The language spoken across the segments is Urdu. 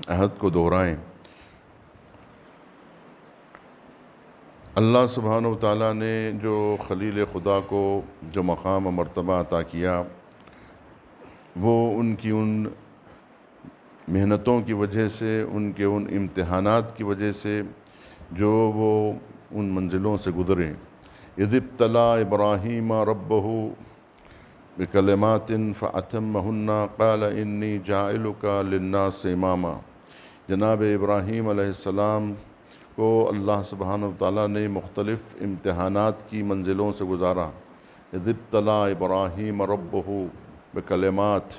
عہد کو دہرائیں۔ اللہ سبحانہ و تعالیٰ نے جو خلیل خدا کو جو مقام و مرتبہ عطا کیا، وہ ان کی ان محنتوں کی وجہ سے، ان کے ان امتحانات کی وجہ سے جو وہ ان منزلوں سے گزرے۔ اذ ابتلی ابراہیم ربہ بکلمات فاتمہن قال انی جاعلک للناس اماما۔ جناب ابراہیم علیہ السلام کو اللہ سبحانہ وتعالیٰ نے مختلف امتحانات کی منزلوں سے گزارا۔ اذ ابتلی ابراہیم ربہ بکلمات،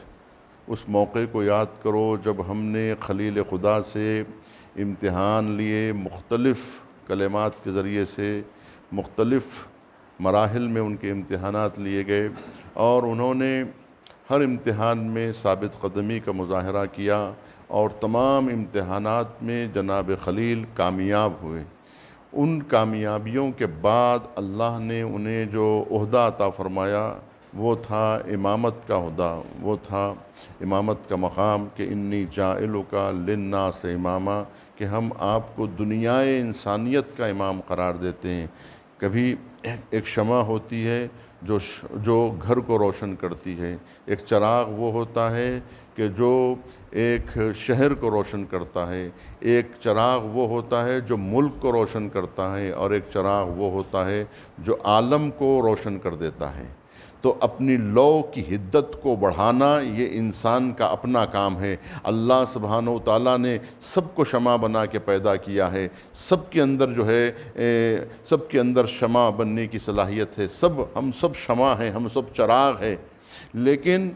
اس موقع کو یاد کرو جب ہم نے خلیل خدا سے امتحان لیے، مختلف کلمات کے ذریعے سے مختلف مراحل میں ان کے امتحانات لیے گئے، اور انہوں نے ہر امتحان میں ثابت قدمی کا مظاہرہ کیا، اور تمام امتحانات میں جناب خلیل کامیاب ہوئے۔ ان کامیابیوں کے بعد اللہ نے انہیں جو عہدہ عطا فرمایا وہ تھا امامت کا عہدہ، وہ تھا امامت کا مقام کہ انی جاعلک للناس اماما، کہ ہم آپ کو دنیائے انسانیت کا امام قرار دیتے ہیں۔ کبھی ایک شمع ہوتی ہے جو گھر کو روشن کرتی ہے، ایک چراغ وہ ہوتا ہے کہ جو ایک شہر کو روشن کرتا ہے، ایک چراغ وہ ہوتا ہے جو ملک کو روشن کرتا ہے، اور ایک چراغ وہ ہوتا ہے جو عالم کو روشن کر دیتا ہے۔ تو اپنی لو کی حدت کو بڑھانا یہ انسان کا اپنا کام ہے۔ اللہ سبحانہ و تعالیٰ نے سب کو شمع بنا کے پیدا کیا ہے، سب کے اندر جو ہے سب کے اندر شمع بننے کی صلاحیت ہے، ہم سب شمع ہیں، ہم سب چراغ ہیں، لیکن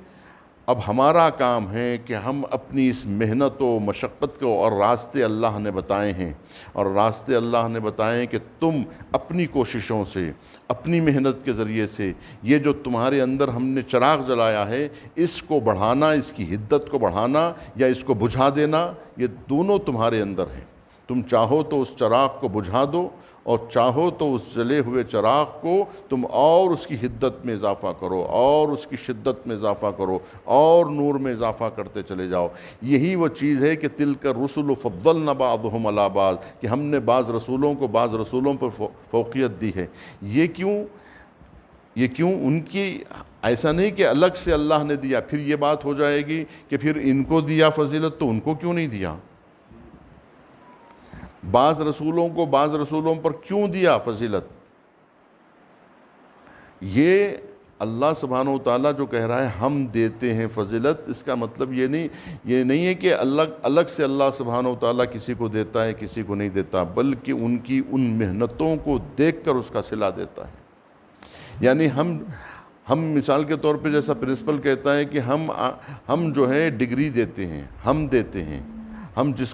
اب ہمارا کام ہے کہ ہم اپنی اس محنت و مشقت کو، اور راستے اللہ نے بتائے ہیں، اور راستے اللہ نے بتائے ہیں کہ تم اپنی کوششوں سے، اپنی محنت کے ذریعے سے، یہ جو تمہارے اندر ہم نے چراغ جلایا ہے، اس کو بڑھانا، اس کی حدت کو بڑھانا یا اس کو بجھا دینا، یہ دونوں تمہارے اندر ہیں۔ تم چاہو تو اس چراغ کو بجھا دو، اور چاہو تو اس جلے ہوئے چراغ کو تم اور اس کی حدت میں اضافہ کرو، اور اس کی شدت میں اضافہ کرو، اور نور میں اضافہ کرتے چلے جاؤ۔ یہی وہ چیز ہے کہ تلک الرسل فضلنا بعضهم علی بعض، کہ ہم نے بعض رسولوں کو بعض رسولوں پر فوقیت دی ہے۔ یہ کیوں ان کی ایسا نہیں کہ الگ سے اللہ نے دیا، پھر یہ بات ہو جائے گی کہ پھر ان کو دیا فضیلت تو ان کو کیوں نہیں دیا؟ بعض رسولوں کو بعض رسولوں پر کیوں دیا فضیلت؟ یہ اللہ سبحانہ و تعالیٰ جو کہہ رہا ہے ہم دیتے ہیں فضیلت، اس کا مطلب یہ نہیں ہے کہ الگ سے اللہ سبحانہ و تعالیٰ کسی کو دیتا ہے کسی کو نہیں دیتا، بلکہ ان کی ان محنتوں کو دیکھ کر اس کا صلہ دیتا ہے۔ یعنی ہم مثال کے طور پہ جیسا پرنسپل کہتا ہے کہ ہم جو ہے ڈگری دیتے ہیں، ہم دیتے ہیں، ہم جس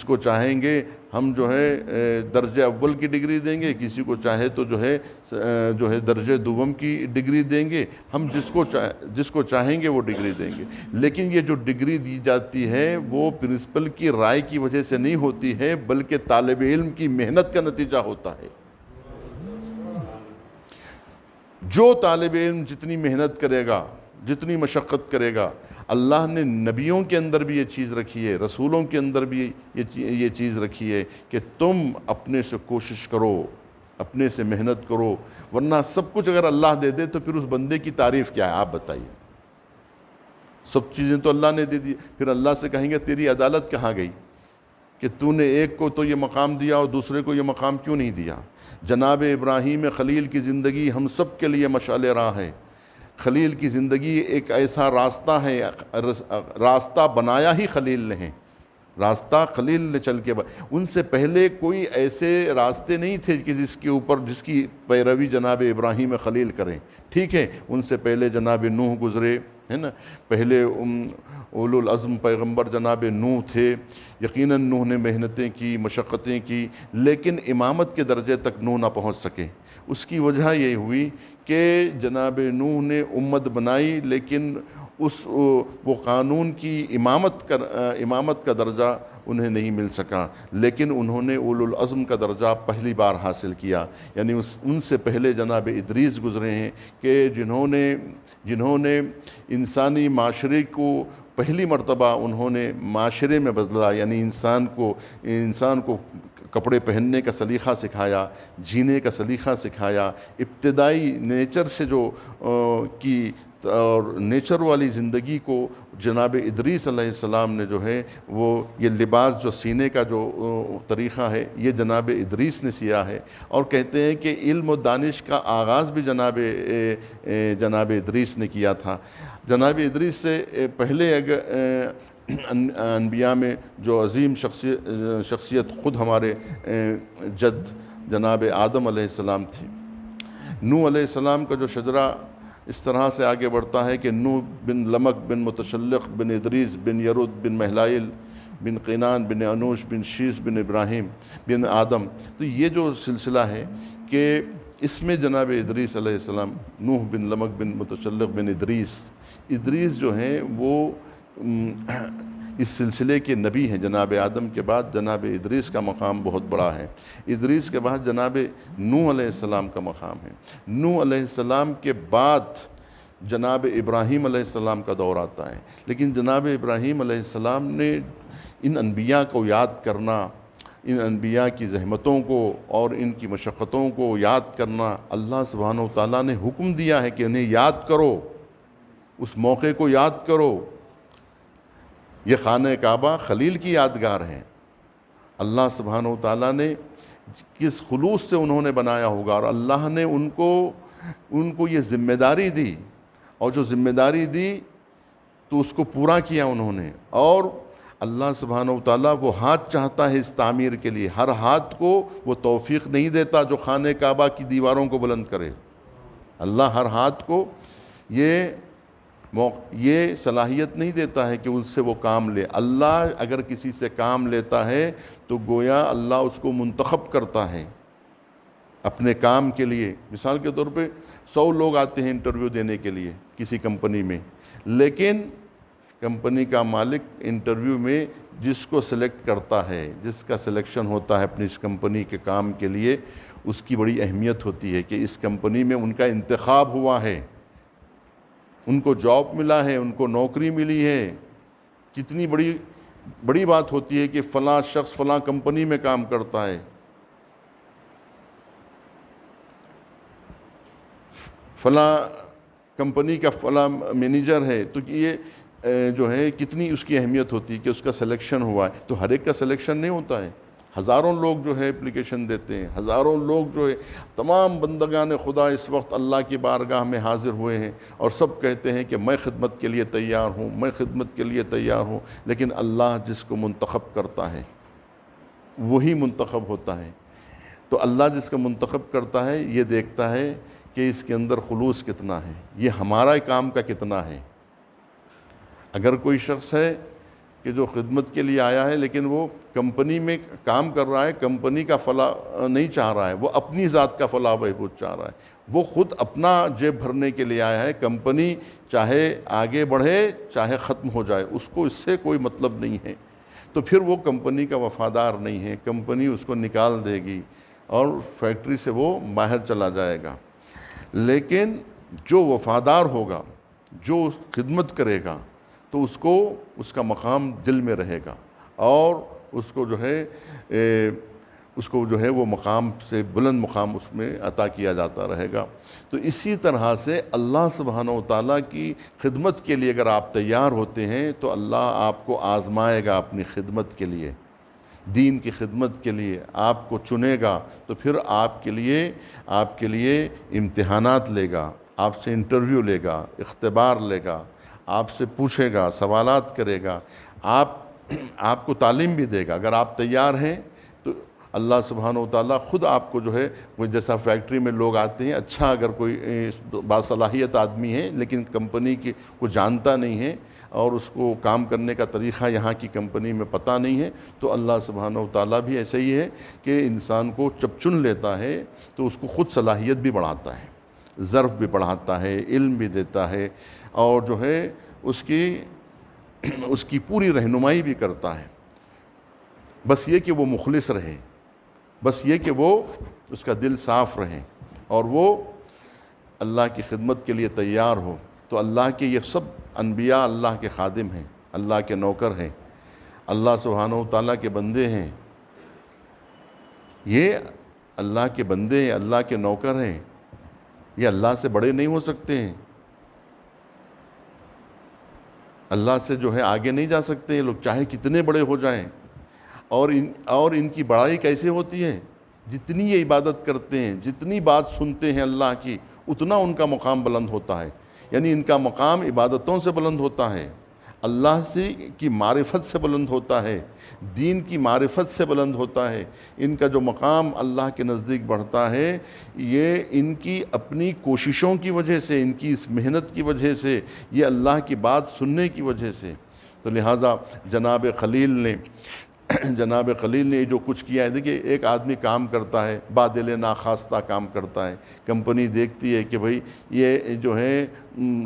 کو چاہیں گے ہم جو ہے درجہ اول کی ڈگری دیں گے، کسی کو چاہے تو جو ہے درجہ دوم کی ڈگری دیں گے، ہم جس کو چاہیں گے وہ ڈگری دیں گے۔ لیکن یہ جو ڈگری دی جاتی ہے وہ پرنسپل کی رائے کی وجہ سے نہیں ہوتی ہے، بلکہ طالب علم کی محنت کا نتیجہ ہوتا ہے۔ جو طالب علم جتنی محنت کرے گا، جتنی مشقت کرے گا، اللہ نے نبیوں کے اندر بھی یہ چیز رکھی ہے، رسولوں کے اندر بھی یہ چیز رکھی ہے کہ تم اپنے سے کوشش کرو، اپنے سے محنت کرو، ورنہ سب کچھ اگر اللہ دے دے تو پھر اس بندے کی تعریف کیا ہے؟ آپ بتائیے۔ سب چیزیں تو اللہ نے دے دی، پھر اللہ سے کہیں گے تیری عدالت کہاں گئی کہ تو نے ایک کو تو یہ مقام دیا اور دوسرے کو یہ مقام کیوں نہیں دیا؟ جناب ابراہیم خلیل کی زندگی ہم سب کے لیے مشعل راہ ہے۔ خلیل کی زندگی ایک ایسا راستہ ہے، راستہ بنایا ہی خلیل نے ہے، راستہ خلیل نے چل کے ان سے پہلے کوئی ایسے راستے نہیں تھے کہ جس کی پیروی جناب ابراہیم خلیل کریں۔ ٹھیک ہے، ان سے پہلے جناب نوح گزرے، ہے نا، پہلے اولو العزم پیغمبر جناب نوح تھے، یقیناً نوح نے محنتیں کی، مشقتیں کی، لیکن امامت کے درجے تک نوح نہ پہنچ سکے۔ اس کی وجہ یہ ہوئی کہ جناب نوح نے امت بنائی، لیکن وہ قانون کی امامت کا درجہ انہیں نہیں مل سکا، لیکن انہوں نے اولو العزم کا درجہ پہلی بار حاصل کیا۔ یعنی ان سے پہلے جناب ادریس گزرے ہیں کہ جنہوں نے انسانی معاشرے کو پہلی مرتبہ انہوں نے معاشرے میں بدلا، یعنی انسان کو کپڑے پہننے کا سلیقہ سکھایا، جینے کا سلیقہ سکھایا، ابتدائی نیچر سے اور نیچر والی زندگی کو جناب ادریس علیہ السلام نے جو ہے وہ یہ لباس جو سینے کا جو طریقہ ہے یہ جناب ادریس نے سیا ہے، اور کہتے ہیں کہ علم و دانش کا آغاز بھی جناب ادریس نے کیا تھا۔ جناب ادریس سے پہلے اگر انبیاء میں جو عظیم شخصیت خود ہمارے جد جناب آدم علیہ السلام تھی۔ نوح علیہ السلام کا جو شجرہ اس طرح سے آگے بڑھتا ہے کہ نوح بن لمک بن متشلق بن ادریس بن یرد بن مہلائل بن قینان بن انوش بن شیس بن ابراہیم بن آدم، تو یہ جو سلسلہ ہے کہ اس میں جناب ادریس علیہ السلام، نوح بن لمک بن متشلق بن ادریس جو ہیں وہ اس سلسلے کے نبی ہیں۔ جناب آدم کے بعد جناب ادریس کا مقام بہت بڑا ہے۔ ادریس کے بعد جناب نوح علیہ السلام کا مقام ہے۔ نوح علیہ السلام کے بعد جناب ابراہیم علیہ السلام کا دور آتا ہے، لیکن جناب ابراہیم علیہ السلام نے ان انبیاء کو یاد کرنا، ان انبیاء کی زحمتوں کو اور ان کی مشقتوں کو یاد کرنا، اللہ سبحانہ و تعالیٰ نے حکم دیا ہے کہ انہیں یاد کرو، اس موقع کو یاد کرو۔ یہ خانہ کعبہ خلیل کی یادگار ہے، اللہ سبحانہ و تعالیٰ نے کس خلوص سے انہوں نے بنایا ہوگا، اور اللہ نے ان کو یہ ذمہ داری دی، اور جو ذمہ داری دی تو اس کو پورا کیا انہوں نے۔ اور اللہ سبحانہ و تعالیٰ وہ ہاتھ چاہتا ہے اس تعمیر کے لیے، ہر ہاتھ کو وہ توفیق نہیں دیتا جو خانہ کعبہ کی دیواروں کو بلند کرے۔ اللہ ہر ہاتھ کو یہ صلاحیت نہیں دیتا ہے کہ اس سے وہ کام لے۔ اللہ اگر کسی سے کام لیتا ہے تو گویا اللہ اس کو منتخب کرتا ہے اپنے کام کے لیے۔ مثال کے طور پہ 100 لوگ آتے ہیں انٹرویو دینے کے لیے کسی کمپنی میں، لیکن کمپنی کا مالک انٹرویو میں جس کو سلیکٹ کرتا ہے، جس کا سلیکشن ہوتا ہے اپنی اس کمپنی کے کام کے لیے، اس کی بڑی اہمیت ہوتی ہے کہ اس کمپنی میں ان کا انتخاب ہوا ہے، ان کو جاب ملا ہے، ان کو نوکری ملی ہے۔ کتنی بڑی بات ہوتی ہے کہ فلاں شخص فلاں کمپنی میں کام کرتا ہے، فلاں کمپنی کا فلاں مینیجر ہے، تو یہ جو ہے کتنی اس کی اہمیت ہوتی ہے کہ اس کا سلیکشن ہوا ہے۔ تو ہر ایک کا سلیکشن نہیں ہوتا ہے، ہزاروں لوگ جو ہے اپلیکیشن دیتے ہیں، ہزاروں لوگ جو ہے، تمام بندگان خدا اس وقت اللہ کی بارگاہ میں حاضر ہوئے ہیں اور سب کہتے ہیں کہ میں خدمت کے لیے تیار ہوں، میں خدمت کے لیے تیار ہوں، لیکن اللہ جس کو منتخب کرتا ہے وہی منتخب ہوتا ہے۔ تو اللہ جس کو منتخب کرتا ہے یہ دیکھتا ہے کہ اس کے اندر خلوص کتنا ہے، یہ ہمارا کام کا کتنا ہے۔ اگر کوئی شخص ہے کہ جو خدمت کے لیے آیا ہے لیکن وہ کمپنی میں کام کر رہا ہے، کمپنی کا فلاح نہیں چاہ رہا ہے، وہ اپنی ذات کا فلاح بہبود چاہ رہا ہے، وہ خود اپنا جیب بھرنے کے لیے آیا ہے، کمپنی چاہے آگے بڑھے چاہے ختم ہو جائے اس کو اس سے کوئی مطلب نہیں ہے، تو پھر وہ کمپنی کا وفادار نہیں ہے، کمپنی اس کو نکال دے گی اور فیکٹری سے وہ باہر چلا جائے گا۔ لیکن جو وفادار ہوگا، جو خدمت کرے گا، تو اس کا مقام دل میں رہے گا، اور اس کو جو ہے وہ مقام سے بلند مقام اس میں عطا کیا جاتا رہے گا۔ تو اسی طرح سے اللہ سبحانہ و تعالیٰ کی خدمت کے لیے اگر آپ تیار ہوتے ہیں تو اللہ آپ کو آزمائے گا اپنی خدمت کے لیے، دین کی خدمت کے لیے آپ کو چنے گا، تو پھر آپ کے لیے امتحانات لے گا، آپ سے انٹرویو لے گا، اختبار لے گا، آپ سے پوچھے گا، سوالات کرے گا، آپ کو تعلیم بھی دے گا۔ اگر آپ تیار ہیں تو اللہ سبحانہ و تعالیٰ خود آپ کو جو ہے وہ جیسا فیکٹری میں لوگ آتے ہیں، اچھا اگر کوئی باصلاحیت آدمی ہے لیکن کمپنی کو جانتا نہیں ہے اور اس کو کام کرنے کا طریقہ یہاں کی کمپنی میں پتہ نہیں ہے، تو اللہ سبحانہ و تعالیٰ بھی ایسے ہی ہے کہ انسان کو جب چن لیتا ہے تو اس کو خود صلاحیت بھی بڑھاتا ہے، ظرف بھی بڑھاتا ہے، علم بھی دیتا ہے، اور جو ہے اس کی پوری رہنمائی بھی کرتا ہے۔ بس یہ کہ وہ مخلص رہے، بس یہ کہ وہ اس کا دل صاف رہے اور وہ اللہ کی خدمت کے لیے تیار ہو۔ تو اللہ کے یہ سب انبیاء اللہ کے خادم ہیں، اللہ کے نوکر ہیں، اللہ سبحانہ و تعالیٰ کے بندے ہیں، یہ اللہ کے بندے ہیں، اللہ کے نوکر ہیں، یہ اللہ سے بڑے نہیں ہو سکتے ہیں، اللہ سے جو ہے آگے نہیں جا سکتے یہ لوگ، چاہے کتنے بڑے ہو جائیں۔ اور ان کی بڑائی کیسے ہوتی ہے؟ جتنی یہ عبادت کرتے ہیں، جتنی بات سنتے ہیں اللہ کی، اتنا ان کا مقام بلند ہوتا ہے، یعنی ان کا مقام عبادتوں سے بلند ہوتا ہے، اللہ سے کی معرفت سے بلند ہوتا ہے، دین کی معرفت سے بلند ہوتا ہے۔ ان کا جو مقام اللہ کے نزدیک بڑھتا ہے، یہ ان کی اپنی کوششوں کی وجہ سے، ان کی اس محنت کی وجہ سے، یہ اللہ کی بات سننے کی وجہ سے۔ تو لہٰذا جناب خلیل نے جو کچھ کیا ہے، دیکھیے ایک آدمی کام کرتا ہے، بادل ناخواستہ کام کرتا ہے، کمپنی دیکھتی ہے کہ بھئی یہ جو ہے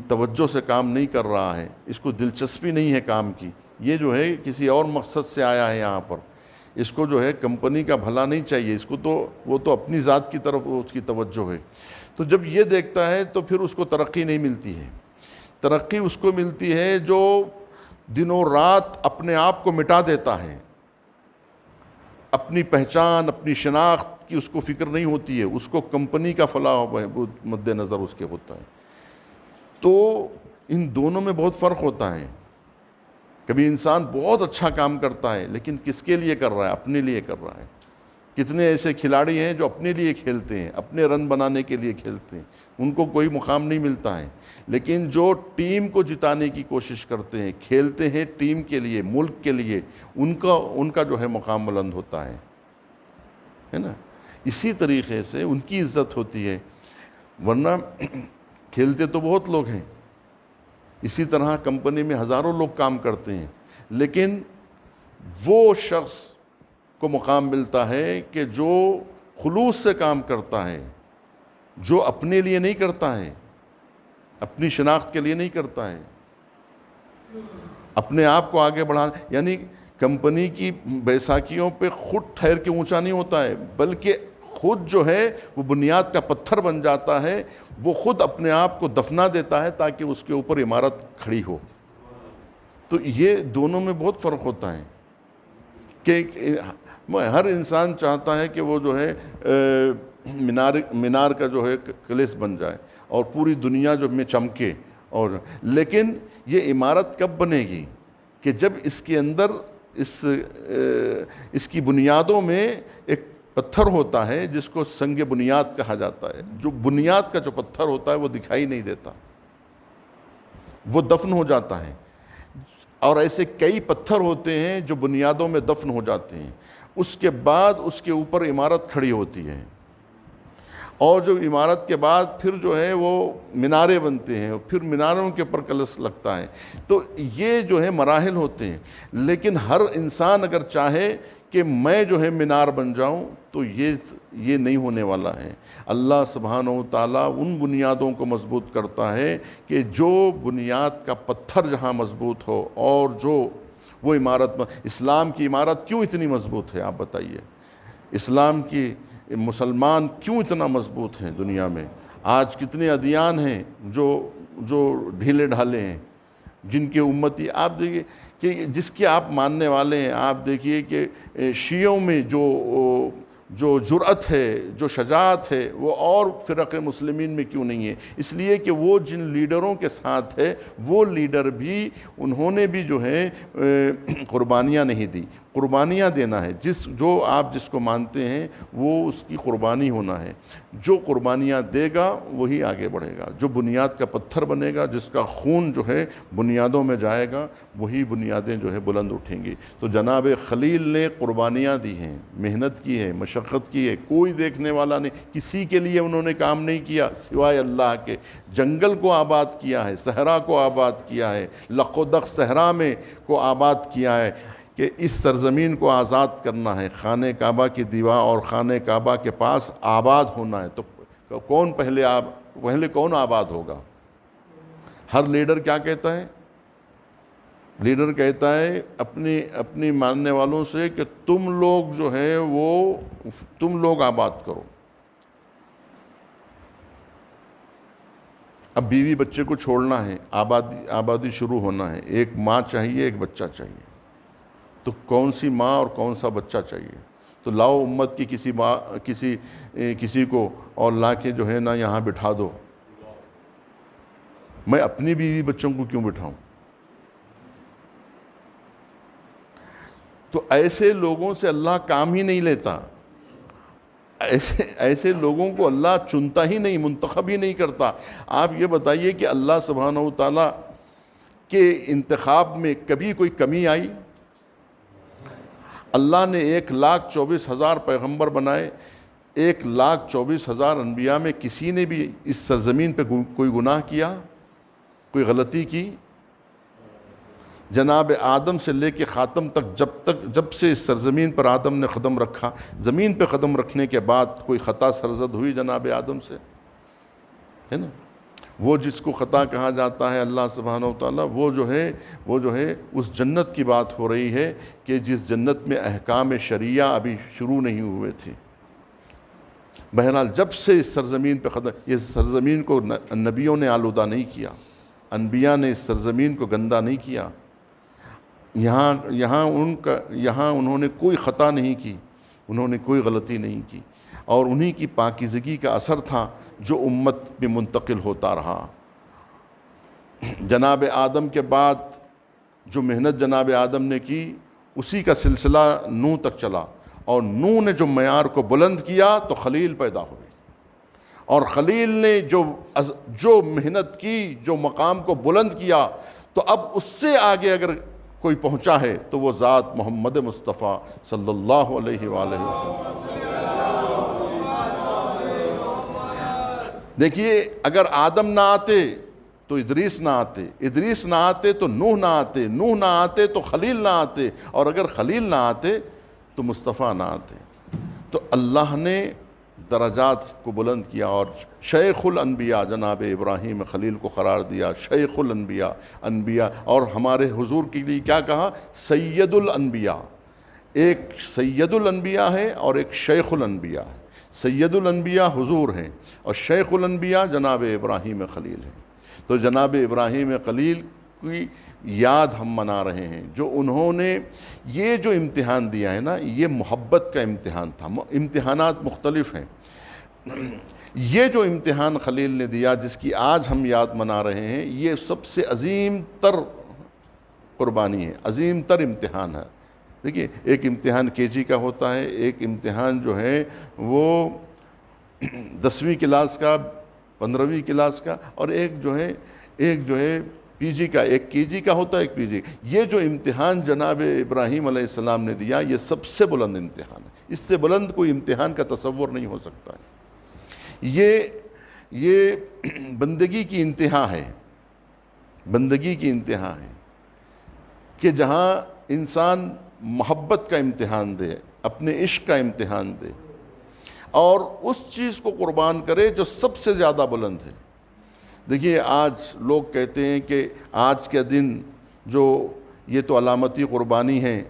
توجہ سے کام نہیں کر رہا ہے، اس کو دلچسپی نہیں ہے کام کی، یہ جو ہے کسی اور مقصد سے آیا ہے یہاں پر، اس کو جو ہے کمپنی کا بھلا نہیں چاہیے، اس کو تو وہ تو اپنی ذات کی طرف اس کی توجہ ہے۔ تو جب یہ دیکھتا ہے تو پھر اس کو ترقی نہیں ملتی ہے، ترقی اس کو ملتی ہے جو دنوں رات اپنے آپ کو مٹا دیتا ہے، اپنی پہچان، اپنی شناخت کی اس کو فکر نہیں ہوتی ہے، اس کو کمپنی کا فلاح بہبود مد نظر اس کے ہوتا ہے۔ تو ان دونوں میں بہت فرق ہوتا ہے۔ کبھی انسان بہت اچھا کام کرتا ہے لیکن کس کے لیے کر رہا ہے؟ اپنے لیے کر رہا ہے۔ کتنے ایسے کھلاڑی ہیں جو اپنے لیے کھیلتے ہیں، اپنے رن بنانے کے لیے کھیلتے ہیں، ان کو کوئی مقام نہیں ملتا ہے، لیکن جو ٹیم کو جتانے کی کوشش کرتے ہیں، کھیلتے ہیں ٹیم کے لیے، ملک کے لیے، ان کا جو ہے مقام بلند ہوتا ہے نا۔ اسی طریقے سے ان کی عزت ہوتی ہے، ورنہ کھیلتے تو بہت لوگ ہیں، اسی طرح کمپنی میں ہزاروں لوگ کام کرتے ہیں، لیکن وہ شخص کو مقام ملتا ہے کہ جو خلوص سے کام کرتا ہے، جو اپنے لیے نہیں کرتا ہے، اپنی شناخت کے لیے نہیں کرتا ہے، اپنے آپ کو آگے بڑھانا، یعنی کمپنی کی بیساکھیوں پہ خود ٹھہر کے اونچا نہیں ہوتا ہے، بلکہ خود جو ہے وہ بنیاد کا پتھر بن جاتا ہے، وہ خود اپنے آپ کو دفنا دیتا ہے تاکہ اس کے اوپر عمارت کھڑی ہو۔ تو یہ دونوں میں بہت فرق ہوتا ہے کہ ہر انسان چاہتا ہے کہ وہ جو ہے مینار کا جو ہے کلش بن جائے اور پوری دنیا جو میں چمکے، اور لیکن یہ عمارت کب بنے گی کہ جب اس کے اندر اس کی بنیادوں میں ایک پتھر ہوتا ہے جس کو سنگ بنیاد کہا جاتا ہے، جو بنیاد کا جو پتھر ہوتا ہے وہ دکھائی نہیں دیتا، وہ دفن ہو جاتا ہے، اور ایسے کئی پتھر ہوتے ہیں جو بنیادوں میں دفن ہو جاتے ہیں، اس کے بعد اس کے اوپر عمارت کھڑی ہوتی ہے، اور جو عمارت کے بعد پھر جو ہے وہ میناریں بنتے ہیں، پھر میناروں کے اوپر کلش لگتا ہے۔ تو یہ جو ہے مراحل ہوتے ہیں، لیکن ہر انسان اگر چاہے کہ میں جو ہے مینار بن جاؤں تو یہ نہیں ہونے والا ہے۔ اللہ سبحانہ و تعالیٰ ان بنیادوں کو مضبوط کرتا ہے کہ جو بنیاد کا پتھر جہاں مضبوط ہو، اور جو وہ عمارت، اسلام کی عمارت کیوں اتنی مضبوط ہے آپ بتائیے؟ اسلام کی مسلمان کیوں اتنا مضبوط ہیں دنیا میں؟ آج کتنے ادیان ہیں جو ڈھیلے ڈھالے ہیں، جن کے امتی آپ دیکھیے کہ جس کے آپ ماننے والے ہیں، آپ دیکھیے کہ شیعوں میں جو جرأت ہے، جو شجاعت ہے، وہ اور فرق مسلمین میں کیوں نہیں ہے؟ اس لیے کہ وہ جن لیڈروں کے ساتھ ہے، وہ لیڈر بھی، انہوں نے بھی جو ہے قربانیاں نہیں دی۔ قربانیاں دینا ہے، جو آپ جس کو مانتے ہیں وہ اس کی قربانی ہونا ہے، جو قربانیاں دے گا وہی آگے بڑھے گا، جو بنیاد کا پتھر بنے گا، جس کا خون جو ہے بنیادوں میں جائے گا، وہی بنیادیں جو ہے بلند اٹھیں گی۔ تو جناب خلیل نے قربانیاں دی ہیں، محنت کی ہے، مشقت کی ہے، کوئی دیکھنے والا نہیں، کسی کے لیے انہوں نے کام نہیں کیا سوائے اللہ کے۔ جنگل کو آباد کیا ہے، صحرا کو آباد کیا ہے، لق و دق صحرا میں کو آباد کیا ہے کہ اس سرزمین کو آزاد کرنا ہے، خانہ کعبہ کی دیوار اور خانہ کعبہ کے پاس آباد ہونا ہے۔ تو پہلے کون آباد ہوگا؟ ہر لیڈر کیا کہتا ہے؟ لیڈر کہتا ہے اپنی ماننے والوں سے کہ تم لوگ جو ہے وہ تم لوگ آباد کرو۔ اب بیوی بچے کو چھوڑنا ہے، آبادی شروع ہونا ہے، ایک ماں چاہیے، ایک بچہ چاہیے، تو کون سی ماں اور کون سا بچہ چاہیے؟ تو لاؤ امت کی کسی ماں کسی کو اور لا کے جو ہے نا یہاں بٹھا دو۔ میں اپنی بیوی بچوں کو کیوں بٹھاؤں؟ تو ایسے لوگوں سے اللہ کام ہی نہیں لیتا، ایسے لوگوں کو اللہ چنتا ہی نہیں، منتخب ہی نہیں کرتا۔ آپ یہ بتائیے کہ اللہ سبحانہ و تعالیٰ کے انتخاب میں کبھی کوئی کمی آئی؟ اللہ نے 1,24,000 پیغمبر بنائے، 1,24,000 انبیاء میں کسی نے بھی اس سرزمین پہ کوئی گناہ کیا، کوئی غلطی کی؟ جناب آدم سے لے کے خاتم تک جب سے اس سرزمین پر آدم نے قدم رکھا، زمین پہ قدم رکھنے کے بعد کوئی خطا سرزد ہوئی جناب آدم سے؟ ہے نا؟ وہ جس کو خطا کہا جاتا ہے اللہ سبحانہ و تعالیٰ، وہ جو ہے اس جنت کی بات ہو رہی ہے کہ جس جنت میں احکام شریعہ ابھی شروع نہیں ہوئے تھے۔ بہرحال جب سے اس سرزمین پہ یہ سرزمین کو نبیوں نے آلودہ نہیں کیا، انبیاء نے اس سرزمین کو گندہ نہیں کیا، یہاں انہوں نے کوئی خطا نہیں کی، انہوں نے کوئی غلطی نہیں کی، اور انہی کی پاکیزگی کا اثر تھا جو امت میں منتقل ہوتا رہا۔ جناب آدم کے بعد جو محنت جناب آدم نے کی، اسی کا سلسلہ نوح تک چلا، اور نوح نے جو معیار کو بلند کیا تو خلیل پیدا ہوئے، اور خلیل نے جو محنت کی، جو مقام کو بلند کیا، تو اب اس سے آگے اگر کوئی پہنچا ہے تو وہ ذات محمد مصطفیٰ صلی اللہ علیہ وآلہ وسلم۔ دیکھیے، اگر آدم نہ آتے تو ادریس نہ آتے، ادریس نہ آتے تو نوح نہ آتے، نوح نہ آتے تو خلیل نہ آتے، اور اگر خلیل نہ آتے تو مصطفیٰ نہ آتے۔ تو اللہ نے درجات کو بلند کیا، اور شیخ الانبیاء جناب ابراہیم خلیل کو قرار دیا، شیخ انبیاء، اور ہمارے حضور کے لیے کیا کہا؟ سید الانبیاء۔ ایک سید الانبیاء ہے اور ایک شیخ الانبیاء ہے۔ سید الانبیاء حضور ہیں، اور شیخ الانبیاء جناب ابراہیم خلیل ہیں۔ تو جناب ابراہیم خلیل کی یاد ہم منا رہے ہیں، جو انہوں نے یہ جو امتحان دیا ہے نا، یہ محبت کا امتحان تھا۔ امتحانات مختلف ہیں، یہ جو امتحان خلیل نے دیا جس کی آج ہم یاد منا رہے ہیں، یہ سب سے عظیم تر قربانی ہے، عظیم تر امتحان ہے۔ دیکھیے، ایک امتحان KG کا ہوتا ہے، ایک امتحان جو ہے وہ 10ویں کلاس کا، 15ویں کلاس کا، اور ایک جو ہے PG کا، ایک KG کا ہوتا ہے، ایک PG۔ یہ جو امتحان جناب ابراہیم علیہ السلام نے دیا، یہ سب سے بلند امتحان ہے، اس سے بلند کوئی امتحان کا تصور نہیں ہو سکتا ہے۔ یہ بندگی کی انتہا ہے، بندگی کی انتہا ہے کہ جہاں انسان محبت کا امتحان دے، اپنے عشق کا امتحان دے، اور اس چیز کو قربان کرے جو سب سے زیادہ بلند ہے۔ دیکھیے، آج لوگ کہتے ہیں کہ آج کے دن جو یہ تو علامتی قربانی ہے،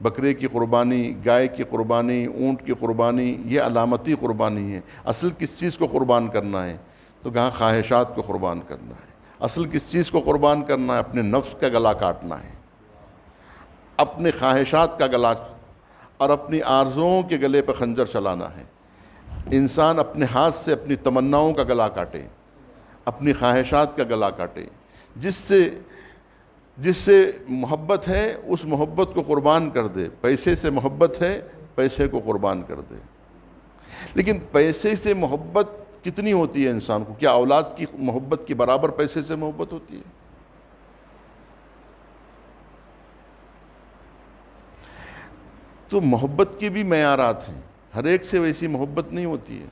بکرے کی قربانی، گائے کی قربانی، اونٹ کی قربانی، یہ علامتی قربانی ہے۔ اصل کس چیز کو قربان کرنا ہے؟ تو کہاں خواہشات کو قربان کرنا ہے۔ اصل کس چیز کو قربان کرنا ہے؟ اپنے نفس کا گلا کاٹنا ہے، اپنے خواہشات کا گلا، اور اپنی آرزوؤں کے گلے پہ خنجر چلانا ہے۔ انسان اپنے ہاتھ سے اپنی تمناؤں کا گلا کاٹے، اپنی خواہشات کا گلا کاٹے، جس سے محبت ہے اس محبت کو قربان کر دے۔ پیسے سے محبت ہے، پیسے کو قربان کر دے۔ لیکن پیسے سے محبت کتنی ہوتی ہے انسان کو؟ کیا اولاد کی محبت کی برابر پیسے سے محبت ہوتی ہے؟ تو محبت کے بھی معیارات ہیں، ہر ایک سے ویسی محبت نہیں ہوتی ہے۔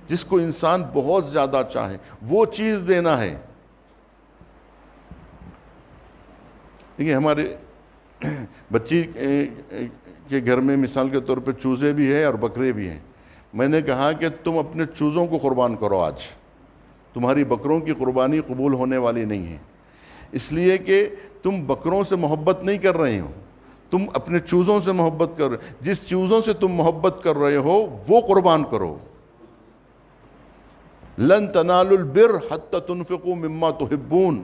جس کو انسان بہت زیادہ چاہے وہ چیز دینا ہے۔ دیکھیے، ہمارے بچی کے گھر میں مثال کے طور پہ چوزے بھی ہیں اور بکرے بھی ہیں۔ میں نے کہا کہ تم اپنے چوزوں کو قربان کرو، آج تمہاری بکروں کی قربانی قبول ہونے والی نہیں ہے، اس لیے کہ تم بکروں سے محبت نہیں کر رہے ہو، تم اپنے چوزوں سے محبت کر رہے ہو۔ جس چوزوں سے تم محبت کر رہے ہو وہ قربان کرو۔ لن تنالوا البر حتی تنفقوا مما تحبون،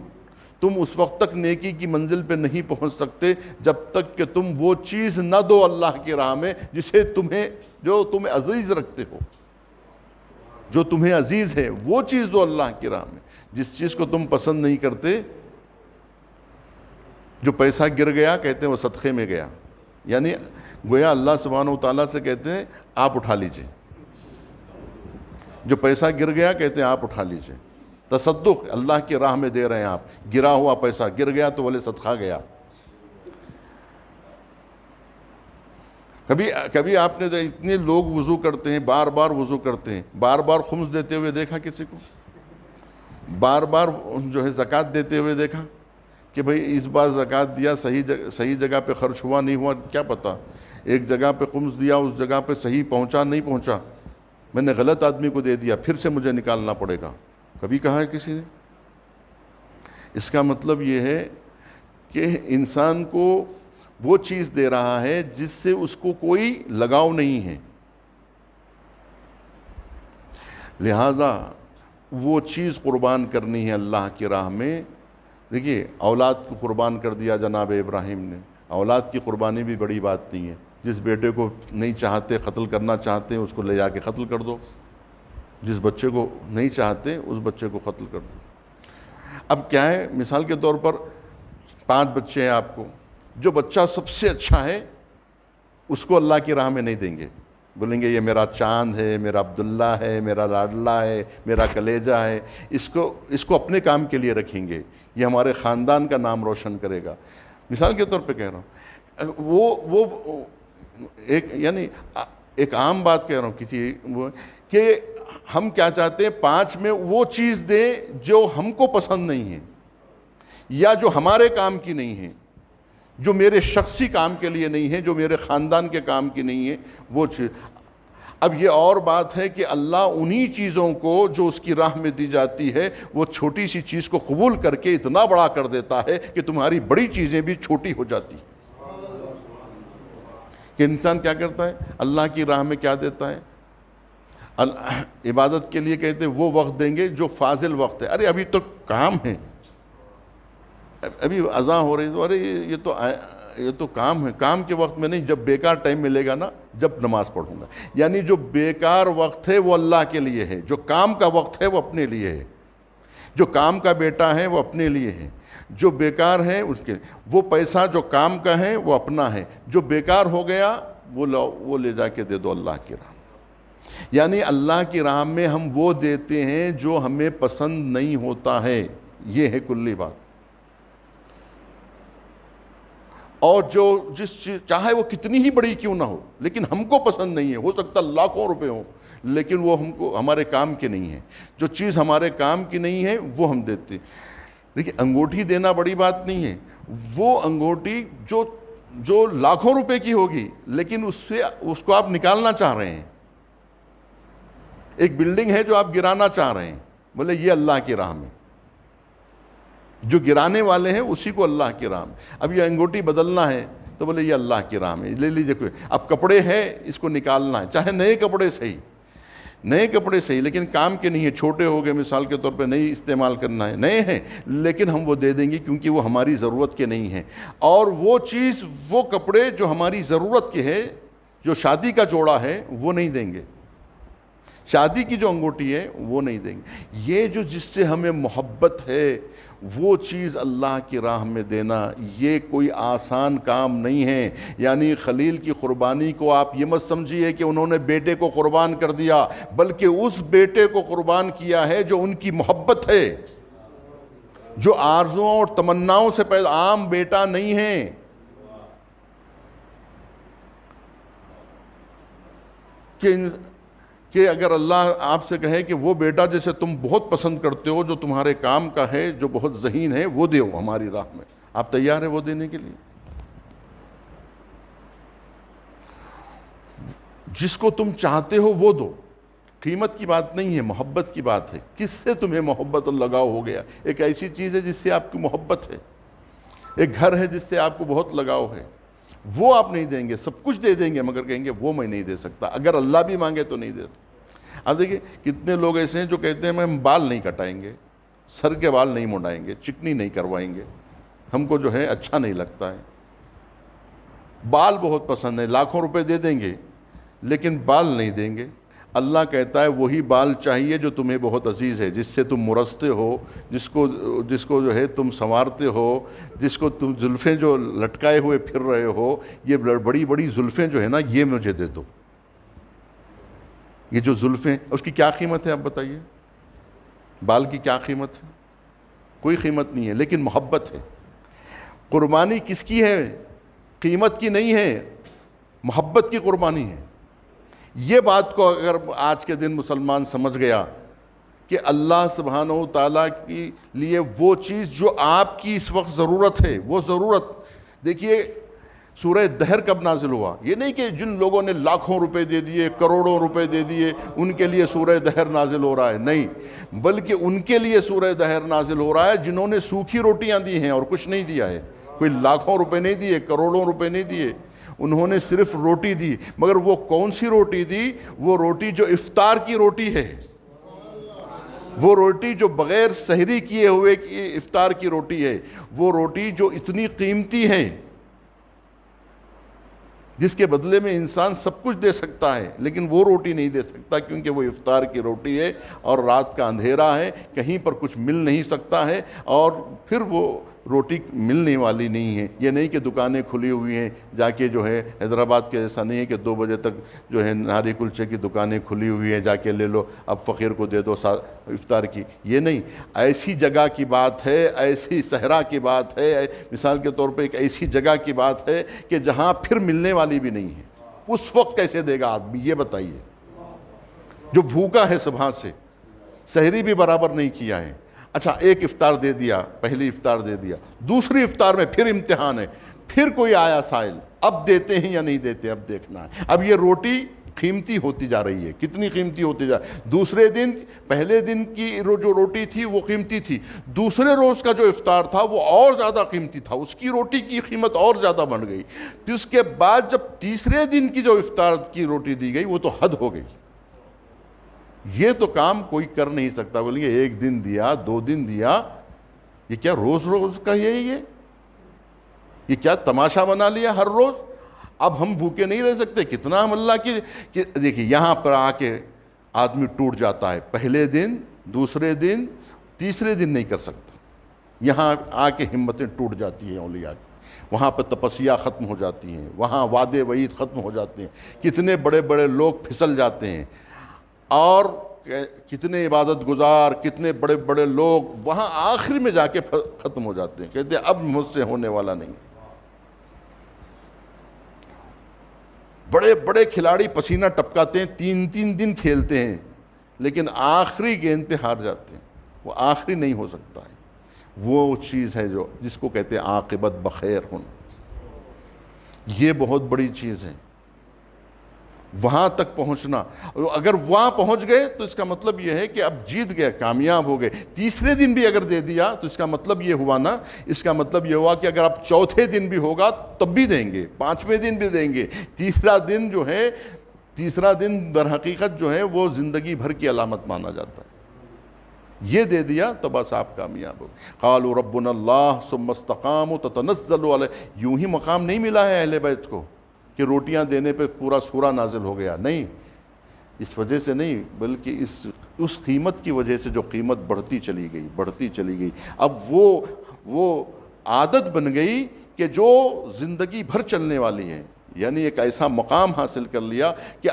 تم اس وقت تک نیکی کی منزل پہ نہیں پہنچ سکتے جب تک کہ تم وہ چیز نہ دو اللہ کی راہ میں جو تمہیں عزیز رکھتے ہو، جو تمہیں عزیز ہے وہ چیز دو اللہ کی راہ میں۔ جس چیز کو تم پسند نہیں کرتے، جو پیسہ گر گیا کہتے ہیں وہ صدقے میں گیا، یعنی گویا اللہ سبحانہ و تعالیٰ سے کہتے ہیں آپ اٹھا لیجئے، جو پیسہ گر گیا کہتے ہیں آپ اٹھا لیجئے، تصدق اللہ کی راہ میں دے رہے ہیں آپ، گرا ہوا پیسہ گر گیا تو بولے صدقہ گیا۔ کبھی آپ نے اتنے لوگ وضو کرتے ہیں، بار بار وضو کرتے ہیں، بار بار خمس دیتے ہوئے دیکھا کسی کو؟ بار بار جو ہے زکوٰۃ دیتے ہوئے دیکھا کہ بھئی اس بار زکوٰۃ دیا، صحیح جگہ پہ خرچ ہوا نہیں ہوا کیا پتہ، ایک جگہ پہ خمس دیا اس جگہ پہ صحیح پہنچا نہیں پہنچا، میں نے غلط آدمی کو دے دیا، پھر سے مجھے نکالنا پڑے گا، کبھی کہا ہے کسی نے؟ اس کا مطلب یہ ہے کہ انسان کو وہ چیز دے رہا ہے جس سے اس کو کوئی لگاؤ نہیں ہے، لہٰذا وہ چیز قربان کرنی ہے اللہ کی راہ میں۔ دیکھیے اولاد کو قربان کر دیا جناب ابراہیم نے، اولاد کی قربانی بھی بڑی بات نہیں ہے، جس بیٹے کو نہیں چاہتے، قتل کرنا چاہتے ہیں، اس کو لے جا کے قتل کر دو، جس بچے کو نہیں چاہتے اس بچے کو قتل کر دو۔ اب کیا ہے، مثال کے طور پر 5 بچے ہیں آپ کو، جو بچہ سب سے اچھا ہے اس کو اللہ کی راہ میں نہیں دیں گے، بولیں گے یہ میرا چاند ہے، میرا عبداللہ ہے، میرا لاڈلا ہے، میرا کلیجہ ہے، اس کو اپنے کام کے لیے رکھیں گے، یہ ہمارے خاندان کا نام روشن کرے گا۔ مثال کے طور پہ کہہ رہا ہوں، وہ یعنی ایک عام بات کہہ رہا ہوں کہ ہم کیا چاہتے ہیں 5 میں وہ چیز دیں جو ہم کو پسند نہیں ہے، یا جو ہمارے کام کی نہیں ہے، جو میرے شخصی کام کے لیے نہیں ہے، جو میرے خاندان کے کام کی نہیں ہے، وہ چیز۔ اب یہ اور بات ہے کہ اللہ انہی چیزوں کو جو اس کی راہ میں دی جاتی ہے، وہ چھوٹی سی چیز کو قبول کر کے اتنا بڑا کر دیتا ہے کہ تمہاری بڑی چیزیں بھی چھوٹی ہو جاتی۔ کہ انسان کیا کرتا ہے، اللہ کی راہ میں کیا دیتا ہے، عبادت کے لیے کہتے ہیں وہ وقت دیں گے جو فاضل وقت ہے، ارے ابھی تو کام ہے، ابھی اذان ہو رہی ہے، ارے یہ تو کام ہے، کام کے وقت میں نہیں، جب بیکار ٹائم ملے گا نا جب نماز پڑھوں گا۔ یعنی جو بیکار وقت ہے وہ اللہ کے لیے ہے، جو کام کا وقت ہے وہ اپنے لیے ہے، جو کام کا بیٹا ہے وہ اپنے لیے ہے، جو بیکار ہے اس کے، وہ پیسہ جو کام کا ہے وہ اپنا ہے، جو بیکار ہو گیا وہ لے جا کے دے دو اللہ کی راہ۔ یعنی اللہ کی راہ میں ہم وہ دیتے ہیں جو ہمیں پسند نہیں ہوتا ہے، یہ ہے کلی بات۔ اور جو جس چیز چاہے وہ کتنی ہی بڑی کیوں نہ ہو لیکن ہم کو پسند نہیں ہے، ہو سکتا لاکھوں روپے ہوں لیکن وہ ہمارے کام کے نہیں ہے، جو چیز ہمارے کام کی نہیں ہے وہ ہم دیتے ہیں۔ دیکھیں انگوٹھی دینا بڑی بات نہیں ہے، وہ انگوٹھی جو لاکھوں روپے کی ہوگی لیکن اس کو آپ نکالنا چاہ رہے ہیں، ایک بلڈنگ ہے جو آپ گرانا چاہ رہے ہیں، بولے یہ اللہ کی راہ میں، جو گرانے والے ہیں اسی کو اللہ کی راہ میں۔ اب یہ انگوٹھی بدلنا ہے تو بولے یہ اللہ کی راہ میں لے لیجئے، کوئی اب کپڑے ہیں اس کو نکالنا ہے، چاہے نئے کپڑے صحیح لیکن کام کے نہیں ہے، چھوٹے ہو گئے مثال کے طور پہ نہیں استعمال کرنا ہے، نئے ہیں لیکن ہم وہ دے دیں گے کیونکہ وہ ہماری ضرورت کے نہیں ہیں۔ اور وہ چیز، وہ کپڑے جو ہماری ضرورت کے ہے، جو شادی کا جوڑا ہے وہ نہیں دیں گے، شادی کی جو انگوٹھی ہے وہ نہیں دیں گے۔ یہ جو جس سے ہمیں محبت ہے وہ چیز اللہ کی راہ میں دینا، یہ کوئی آسان کام نہیں ہے۔ یعنی خلیل کی قربانی کو آپ یہ مت سمجھیے کہ انہوں نے بیٹے کو قربان کر دیا، بلکہ اس بیٹے کو قربان کیا ہے جو ان کی محبت ہے، جو آرزوؤں اور تمناؤں سے پیدا، عام بیٹا نہیں ہے۔ کہ اگر اللہ آپ سے کہے کہ وہ بیٹا جسے تم بہت پسند کرتے ہو، جو تمہارے کام کا ہے، جو بہت ذہین ہے، وہ دیو ہماری راہ میں، آپ تیار ہیں وہ دینے کے لیے؟ جس کو تم چاہتے ہو وہ دو، قیمت کی بات نہیں ہے، محبت کی بات ہے۔ کس سے تمہیں محبت اور لگاؤ ہو گیا؟ ایک ایسی چیز ہے جس سے آپ کی محبت ہے، ایک گھر ہے جس سے آپ کو بہت لگاؤ ہے، وہ آپ نہیں دیں گے، سب کچھ دے دیں گے مگر کہیں گے وہ میں نہیں دے سکتا، اگر اللہ بھی مانگے تو نہیں دے۔ اب دیکھیں کتنے لوگ ایسے ہیں جو کہتے ہیں ہم بال نہیں کٹائیں گے، سر کے بال نہیں منڈائیں گے، چکنی نہیں کروائیں گے، ہم کو جو ہے اچھا نہیں لگتا ہے۔ بال بہت پسند ہے، لاکھوں روپے دے دیں گے لیکن بال نہیں دیں گے۔ اللہ کہتا ہے وہی بال چاہیے جو تمہیں بہت عزیز ہے، جس سے تم مرستے ہو، جس کو جو ہے تم سنوارتے ہو، جس کو تم زلفیں جو لٹکائے ہوئے پھر رہے ہو، یہ بڑی بڑی زلفیں جو ہے نا یہ مجھے دے دو۔ یہ جو زلفیں، اس کی کیا قیمت ہے آپ بتائیے؟ بال کی کیا قیمت ہے؟ کوئی قیمت نہیں ہے، لیکن محبت ہے۔ قربانی کس کی ہے؟ قیمت کی نہیں ہے، محبت کی قربانی ہے۔ یہ بات کو اگر آج کے دن مسلمان سمجھ گیا کہ اللہ سبحانہ و تعالیٰ کے لیے وہ چیز جو آپ کی اس وقت ضرورت ہے، وہ ضرورت، دیکھیے سورہ دہر کب نازل ہوا؟ یہ نہیں کہ جن لوگوں نے لاکھوں روپے دے دیے، کروڑوں روپے دے دیے، ان کے لیے سورہ دہر نازل ہو رہا ہے، نہیں، بلکہ ان کے لیے سورہ دہر نازل ہو رہا ہے جنہوں نے سوکھی روٹیاں دی ہیں اور کچھ نہیں دیا ہے۔ کوئی لاکھوں روپے نہیں دیے، کروڑوں روپے نہیں دیے، انہوں نے صرف روٹی دی۔ مگر وہ کون سی روٹی دی؟ وہ روٹی جو افطار کی روٹی ہے، وہ روٹی جو بغیر سحری کیے ہوئے کی افطار کی روٹی ہے، وہ روٹی جو اتنی قیمتی ہے، جس کے بدلے میں انسان سب کچھ دے سکتا ہے لیکن وہ روٹی نہیں دے سکتا، کیونکہ وہ افطار کی روٹی ہے اور رات کا اندھیرا ہے، کہیں پر کچھ مل نہیں سکتا ہے، اور پھر وہ روٹی ملنے والی نہیں ہے۔ یہ نہیں کہ دکانیں کھلی ہوئی ہیں، جا کے جو ہے حیدرآباد کے ایسا نہیں ہے کہ 2 بجے تک جو ہے نہاری کلچے کی دکانیں کھلی ہوئی ہیں، جا کے لے لو، اب فقیر کو دے دو افطار کی، یہ نہیں۔ ایسی جگہ کی بات ہے، ایسی صحرا کی بات ہے، مثال کے طور پہ ایک ایسی جگہ کی بات ہے کہ جہاں پھر ملنے والی بھی نہیں ہے۔ اس وقت کیسے دے گا آدمی؟ یہ بتائیے، جو بھوکا ہے صبح سے، سحری بھی برابر نہیں کیا ہے۔ اچھا ایک افطار دے دیا، پہلی افطار دے دیا، دوسری افطار میں پھر امتحان ہے، پھر کوئی آیا سائل، اب دیتے ہیں یا نہیں دیتے، اب دیکھنا ہے۔ اب یہ روٹی قیمتی ہوتی جا رہی ہے، کتنی قیمتی ہوتی جا رہی ہے۔ دوسرے دن، پہلے دن کی جو روٹی تھی وہ قیمتی تھی، دوسرے روز کا جو افطار تھا وہ اور زیادہ قیمتی تھا، اس کی روٹی کی قیمت اور زیادہ بڑھ گئی۔ پھر اس کے بعد جب تیسرے دن کی جو افطار کی روٹی دی گئی وہ تو حد ہو گئی۔ یہ تو کام کوئی کر نہیں سکتا، بولیے 1 دن دیا، 2 دن دیا، یہ کیا روز روز کا یہ کیا تماشا بنا لیا ہر روز؟ اب ہم بھوکے نہیں رہ سکتے، کتنا ہم اللہ کی دیکھیے یہاں پر آ کے آدمی ٹوٹ جاتا ہے، پہلے دن، دوسرے دن، تیسرے دن نہیں کر سکتا، یہاں آ کے ہمتیں ٹوٹ جاتی ہیں اولیاء کی، وہاں پہ تپسیا ختم ہو جاتی ہیں، وہاں وعدے وعید ختم ہو جاتے ہیں، کتنے بڑے بڑے لوگ پھسل جاتے ہیں، اور کتنے عبادت گزار، کتنے بڑے بڑے لوگ وہاں آخر میں جا کے ختم ہو جاتے ہیں، کہتے ہیں اب مجھ سے ہونے والا نہیں۔ بڑے بڑے کھلاڑی پسینہ ٹپکاتے ہیں، 3 دن کھیلتے ہیں، لیکن آخری گیند پہ ہار جاتے ہیں، وہ آخری نہیں ہو سکتا ہے۔ وہ چیز ہے جس کو کہتے ہیں عاقبت بخیر ہونا، یہ بہت بڑی چیز ہے، وہاں تک پہنچنا۔ اگر وہاں پہنچ گئے تو اس کا مطلب یہ ہے کہ اب جیت گئے، کامیاب ہو گئے۔ تیسرے دن بھی اگر دے دیا تو اس کا مطلب یہ ہوا نا، اس کا مطلب یہ ہوا کہ اگر اب چوتھے دن بھی ہوگا تب بھی دیں گے، 5ویں دن بھی دیں گے۔ تیسرا دن در حقیقت جو ہے وہ زندگی بھر کی علامت مانا جاتا ہے۔ یہ دے دیا تو بس آپ کامیاب ہو۔ قالوا ربنا اللہ ثم استقاموا تتنزل علیہ، یوں ہی مقام نہیں ملا ہے اہل بیت کو کہ روٹیاں دینے پہ پورا سورہ نازل ہو گیا، نہیں، اس وجہ سے نہیں، بلکہ اس قیمت کی وجہ سے جو قیمت بڑھتی چلی گئی، اب وہ عادت بن گئی کہ جو زندگی بھر چلنے والی ہے، یعنی ایک ایسا مقام حاصل کر لیا کہ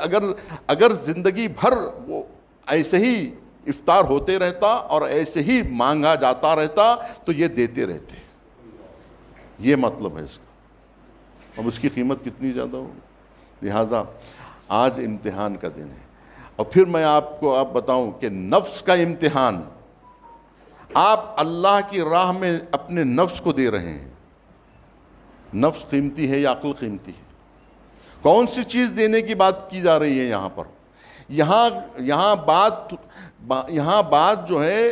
اگر زندگی بھر وہ ایسے ہی افطار ہوتے رہتا اور ایسے ہی مانگا جاتا رہتا تو یہ دیتے رہتے، یہ مطلب ہے اس کا۔ اب اس کی قیمت کتنی زیادہ ہوگی، لہٰذا آج امتحان کا دن ہے۔ اور پھر میں آپ کو بتاؤں کہ نفس کا امتحان، آپ اللہ کی راہ میں اپنے نفس کو دے رہے ہیں۔ نفس قیمتی ہے یا عقل قیمتی ہے؟ کون سی چیز دینے کی بات کی جا رہی ہے یہاں پر؟ یہاں بات جو ہے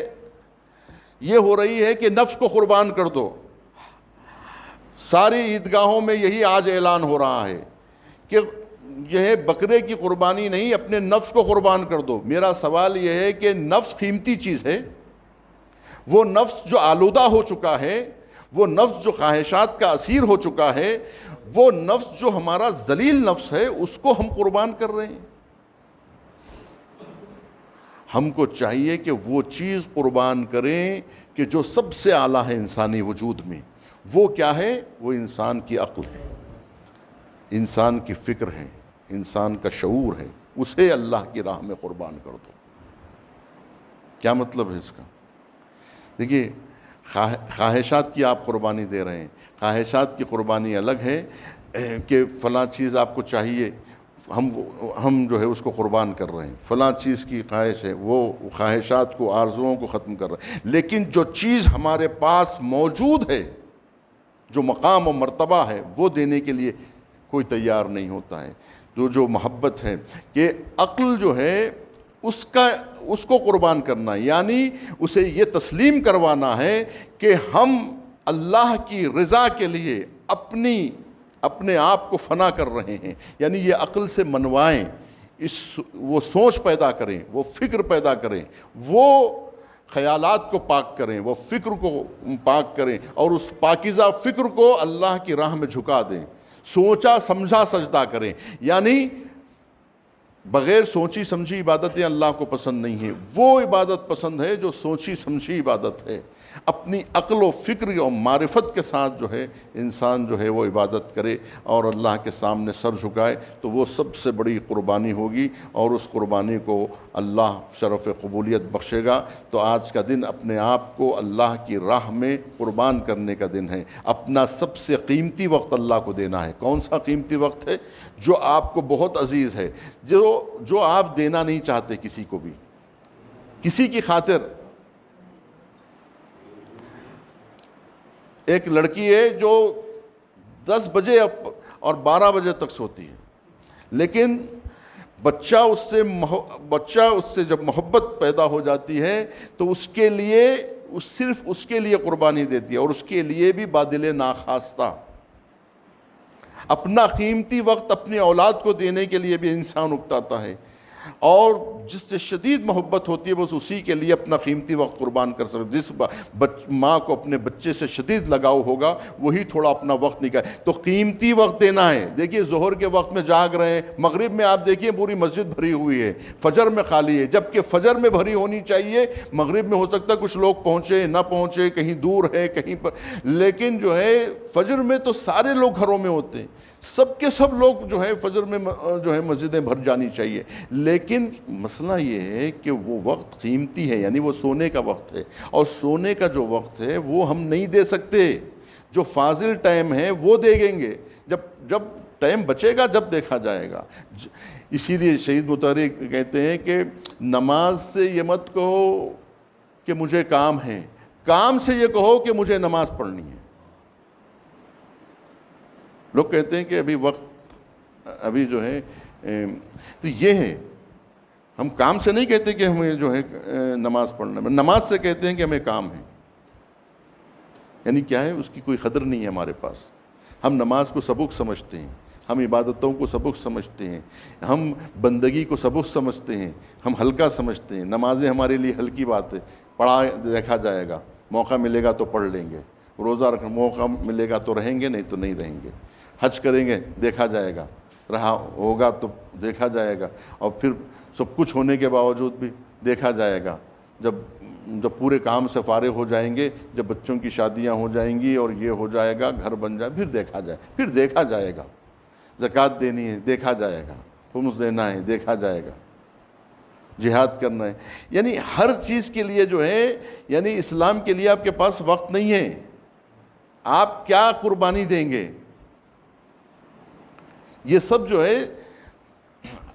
یہ ہو رہی ہے کہ نفس کو قربان کر دو۔ ساری عیدگاہوں میں یہی آج اعلان ہو رہا ہے کہ یہ ہے بکرے کی قربانی نہیں، اپنے نفس کو قربان کر دو۔ میرا سوال یہ ہے کہ نفس قیمتی چیز ہے، وہ نفس جو آلودہ ہو چکا ہے، وہ نفس جو خواہشات کا اسیر ہو چکا ہے، وہ نفس جو ہمارا ذلیل نفس ہے، اس کو ہم قربان کر رہے ہیں۔ ہم کو چاہیے کہ وہ چیز قربان کریں کہ جو سب سے اعلیٰ ہے انسانی وجود میں۔ وہ کیا ہے؟ وہ انسان کی عقل ہے، انسان کی فکر ہے، انسان کا شعور ہے۔ اسے اللہ کی راہ میں قربان کر دو۔ کیا مطلب ہے اس کا؟ دیکھیے، خواہشات کی آپ قربانی دے رہے ہیں، خواہشات کی قربانی الگ ہے کہ فلاں چیز آپ کو چاہیے، ہم جو ہے اس کو قربان کر رہے ہیں۔ فلاں چیز کی خواہش ہے، وہ خواہشات کو، آرزوؤں کو ختم کر رہے ہیں۔ لیکن جو چیز ہمارے پاس موجود ہے، جو مقام و مرتبہ ہے، وہ دینے کے لیے کوئی تیار نہیں ہوتا ہے۔ جو محبت ہے کہ عقل جو ہے اس کو قربان کرنا، یعنی اسے یہ تسلیم کروانا ہے کہ ہم اللہ کی رضا کے لیے اپنے آپ کو فنا کر رہے ہیں۔ یعنی یہ عقل سے منوائیں، وہ سوچ پیدا کریں، وہ فکر پیدا کریں، وہ خیالات کو پاک کریں، وہ فکر کو پاک کریں، اور اس پاکیزہ فکر کو اللہ کی راہ میں جھکا دیں۔ سوچا سمجھا سجدہ کریں، یعنی بغیر سوچی سمجھی عبادتیں اللہ کو پسند نہیں ہیں۔ وہ عبادت پسند ہے جو سوچی سمجھی عبادت ہے۔ اپنی عقل و فکر اور معرفت کے ساتھ جو ہے انسان جو ہے وہ عبادت کرے اور اللہ کے سامنے سر جھکائے، تو وہ سب سے بڑی قربانی ہوگی، اور اس قربانی کو اللہ شرف قبولیت بخشے گا۔ تو آج کا دن اپنے آپ کو اللہ کی راہ میں قربان کرنے کا دن ہے۔ اپنا سب سے قیمتی وقت اللہ کو دینا ہے۔ کون سا قیمتی وقت ہے؟ جو آپ کو بہت عزیز ہے، جو آپ دینا نہیں چاہتے کسی کو بھی، کسی کی خاطر۔ ایک لڑکی ہے جو 10 بجے اور 12 بجے تک سوتی ہے، لیکن بچہ اس سے جب محبت پیدا ہو جاتی ہے تو اس کے لیے صرف اس کے لیے قربانی دیتی ہے، اور اس کے لیے بھی بادل ناخواستہ۔ اپنا قیمتی وقت اپنی اولاد کو دینے کے لیے بھی انسان اکتاتا ہے، اور جس سے شدید محبت ہوتی ہے بس اسی کے لیے اپنا قیمتی وقت قربان کر سکتے۔ جس ماں کو اپنے بچے سے شدید لگاؤ ہوگا وہی تھوڑا اپنا وقت نکالے۔ تو قیمتی وقت دینا ہے۔ دیکھیے، ظہر کے وقت میں جاگ رہے ہیں، مغرب میں آپ دیکھیے پوری مسجد بھری ہوئی ہے، فجر میں خالی ہے، جبکہ فجر میں بھری ہونی چاہیے۔ مغرب میں ہو سکتا ہے کچھ لوگ پہنچے نہ پہنچے، کہیں دور ہے کہیں پر، لیکن جو ہے فجر میں تو سارے لوگ گھروں میں ہوتے ہیں، سب کے سب لوگ جو ہے فجر میں جو ہے مسجدیں بھر جانی چاہیے۔ لیکن مسئلہ یہ ہے کہ وہ وقت قیمتی ہے، یعنی وہ سونے کا وقت ہے، اور سونے کا جو وقت ہے وہ ہم نہیں دے سکتے۔ جو فاضل ٹائم ہے وہ دیں گے، جب ٹائم بچے گا جب دیکھا جائے گا۔ اسی لیے شہید مطہری کہتے ہیں کہ نماز سے یہ مت کہو کہ مجھے کام ہے، کام سے یہ کہو کہ مجھے نماز پڑھنی ہے۔ لوگ کہتے ہیں کہ ابھی جو ہے تو یہ ہے، ہم کام سے نہیں کہتے کہ ہمیں جو ہے نماز پڑھنا، نماز سے کہتے ہیں کہ ہمیں کام ہے۔ یعنی کیا ہے؟ اس کی کوئی قدر نہیں ہے ہمارے پاس۔ ہم نماز کو سبق سمجھتے ہیں، ہم عبادتوں کو سبق سمجھتے ہیں، ہم بندگی کو سبق سمجھتے ہیں، ہم ہلکا سمجھتے ہیں۔ نمازیں ہمارے لیے ہلکی بات ہے، پڑھا دیکھا جائے گا، موقع ملے گا تو پڑھ لیں گے، روزہ رکھنا موقع ملے گا تو رہیں گے، نہیں تو نہیں رہیں گے، حج کریں گے دیکھا جائے گا، رہا ہوگا تو دیکھا جائے گا، اور پھر سب کچھ ہونے کے باوجود بھی دیکھا جائے گا۔ جب پورے کام سے فارغ ہو جائیں گے، جب بچوں کی شادیاں ہو جائیں گی اور یہ ہو جائے گا، گھر بن جائے، پھر دیکھا جائے گا۔ زکوٰۃ دینی ہے دیکھا جائے گا، خمس دینا ہے دیکھا جائے گا، جہاد کرنا ہے، یعنی ہر چیز کے لیے جو ہے، یعنی اسلام کے لیے آپ کے پاس وقت نہیں ہے۔ آپ کیا قربانی دیں گے؟ یہ سب جو ہے،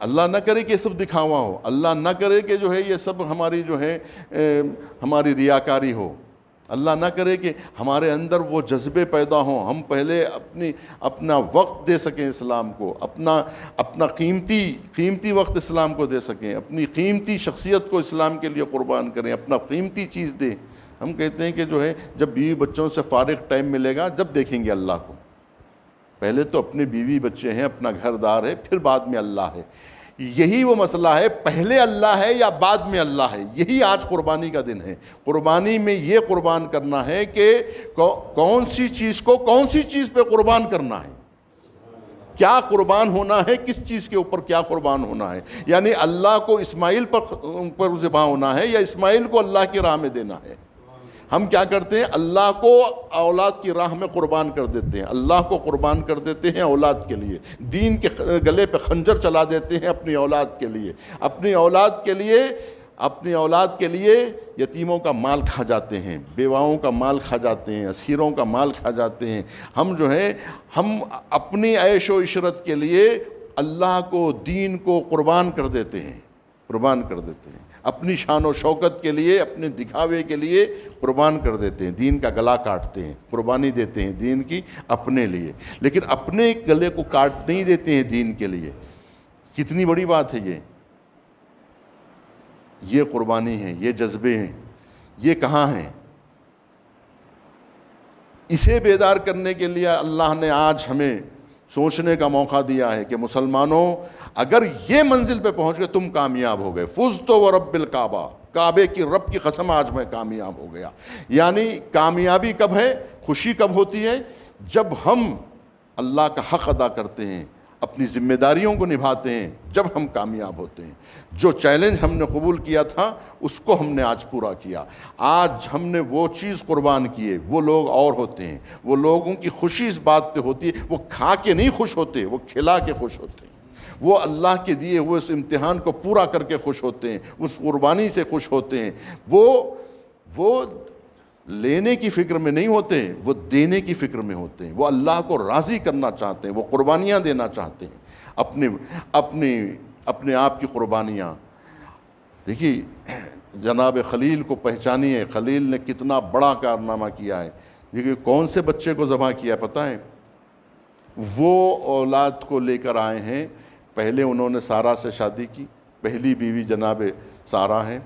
اللہ نہ کرے کہ یہ سب دکھاوا ہو، اللہ نہ کرے کہ جو ہے یہ سب ہماری جو ہے ہماری ریاکاری ہو، اللہ نہ کرے کہ ہمارے اندر وہ جذبے پیدا ہوں، ہم پہلے اپنا وقت دے سکیں اسلام کو، اپنا قیمتی وقت اسلام کو دے سکیں، اپنی قیمتی شخصیت کو اسلام کے لیے قربان کریں، اپنا قیمتی چیز دیں۔ ہم کہتے ہیں کہ جو ہے جب بیوی بچوں سے فارغ ٹائم ملے گا جب دیکھیں گے اللہ کو، پہلے تو اپنے بیوی بچے ہیں، اپنا گھر دار ہے، پھر بعد میں اللہ ہے۔ یہی وہ مسئلہ ہے، پہلے اللہ ہے یا بعد میں اللہ ہے، یہی آج قربانی کا دن ہے۔ قربانی میں یہ قربان کرنا ہے کہ کون سی چیز کو کون سی چیز پہ قربان کرنا ہے، کیا قربان ہونا ہے، کس چیز کے اوپر کیا قربان ہونا ہے۔ یعنی اللہ کو اسماعیل پر ذبح ہونا ہے یا اسماعیل کو اللہ کی راہ میں دینا ہے۔ ہم کیا کرتے ہیں، اللہ کو اولاد کی راہ میں قربان کر دیتے ہیں، اللہ کو قربان کر دیتے ہیں اولاد کے لیے، دین کے گلے پہ خنجر چلا دیتے ہیں اپنی اولاد کے لیے، اپنی اولاد کے لیے یتیموں کا مال کھا جاتے ہیں، بیواؤں کا مال کھا جاتے ہیں، اسیروں کا مال کھا جاتے ہیں۔ ہم اپنی عیش و عشرت کے لیے اللہ کو، دین کو قربان کر دیتے ہیں، اپنی شان و شوکت کے لیے، اپنے دکھاوے کے لیے قربان کر دیتے ہیں، دین کا گلا کاٹتے ہیں، قربانی دیتے ہیں دین کی اپنے لیے، لیکن اپنے گلے کو کاٹ نہیں دیتے ہیں دین کے لیے۔ کتنی بڑی بات ہے یہ قربانی ہے، یہ جذبے ہیں، یہ کہاں ہیں؟ اسے بیدار کرنے کے لیے اللہ نے آج ہمیں سوچنے کا موقع دیا ہے کہ مسلمانوں، اگر یہ منزل پہ پہنچ گئے تم کامیاب ہو گئے۔ فزت ورب الکعبہ، کعبے کی رب کی قسم آج میں کامیاب ہو گیا۔ یعنی کامیابی کب ہے، خوشی کب ہوتی ہے؟ جب ہم اللہ کا حق ادا کرتے ہیں، اپنی ذمہ داریوں کو نبھاتے ہیں، جب ہم کامیاب ہوتے ہیں۔ جو چیلنج ہم نے قبول کیا تھا اس کو ہم نے آج پورا کیا، آج ہم نے وہ چیز قربان کیے۔ وہ لوگ اور ہوتے ہیں، وہ لوگوں کی خوشی اس بات پہ ہوتی ہے، وہ کھا کے نہیں خوش ہوتے، وہ کھلا کے خوش ہوتے ہیں، وہ اللہ کے دیے ہوئے اس امتحان کو پورا کر کے خوش ہوتے ہیں، اس قربانی سے خوش ہوتے ہیں۔ وہ لینے کی فکر میں نہیں ہوتے، وہ دینے کی فکر میں ہوتے ہیں، وہ اللہ کو راضی کرنا چاہتے ہیں، وہ قربانیاں دینا چاہتے ہیں، اپنے آپ کی قربانیاں۔ دیکھیے جناب خلیل کو پہچانیے، خلیل نے کتنا بڑا کارنامہ کیا ہے۔ دیکھیے کون سے بچے کو ذبح کیا پتہ ہے؟ وہ اولاد کو لے کر آئے ہیں، پہلے انہوں نے سارہ سے شادی کی، پہلی بیوی جناب سارہ ہے،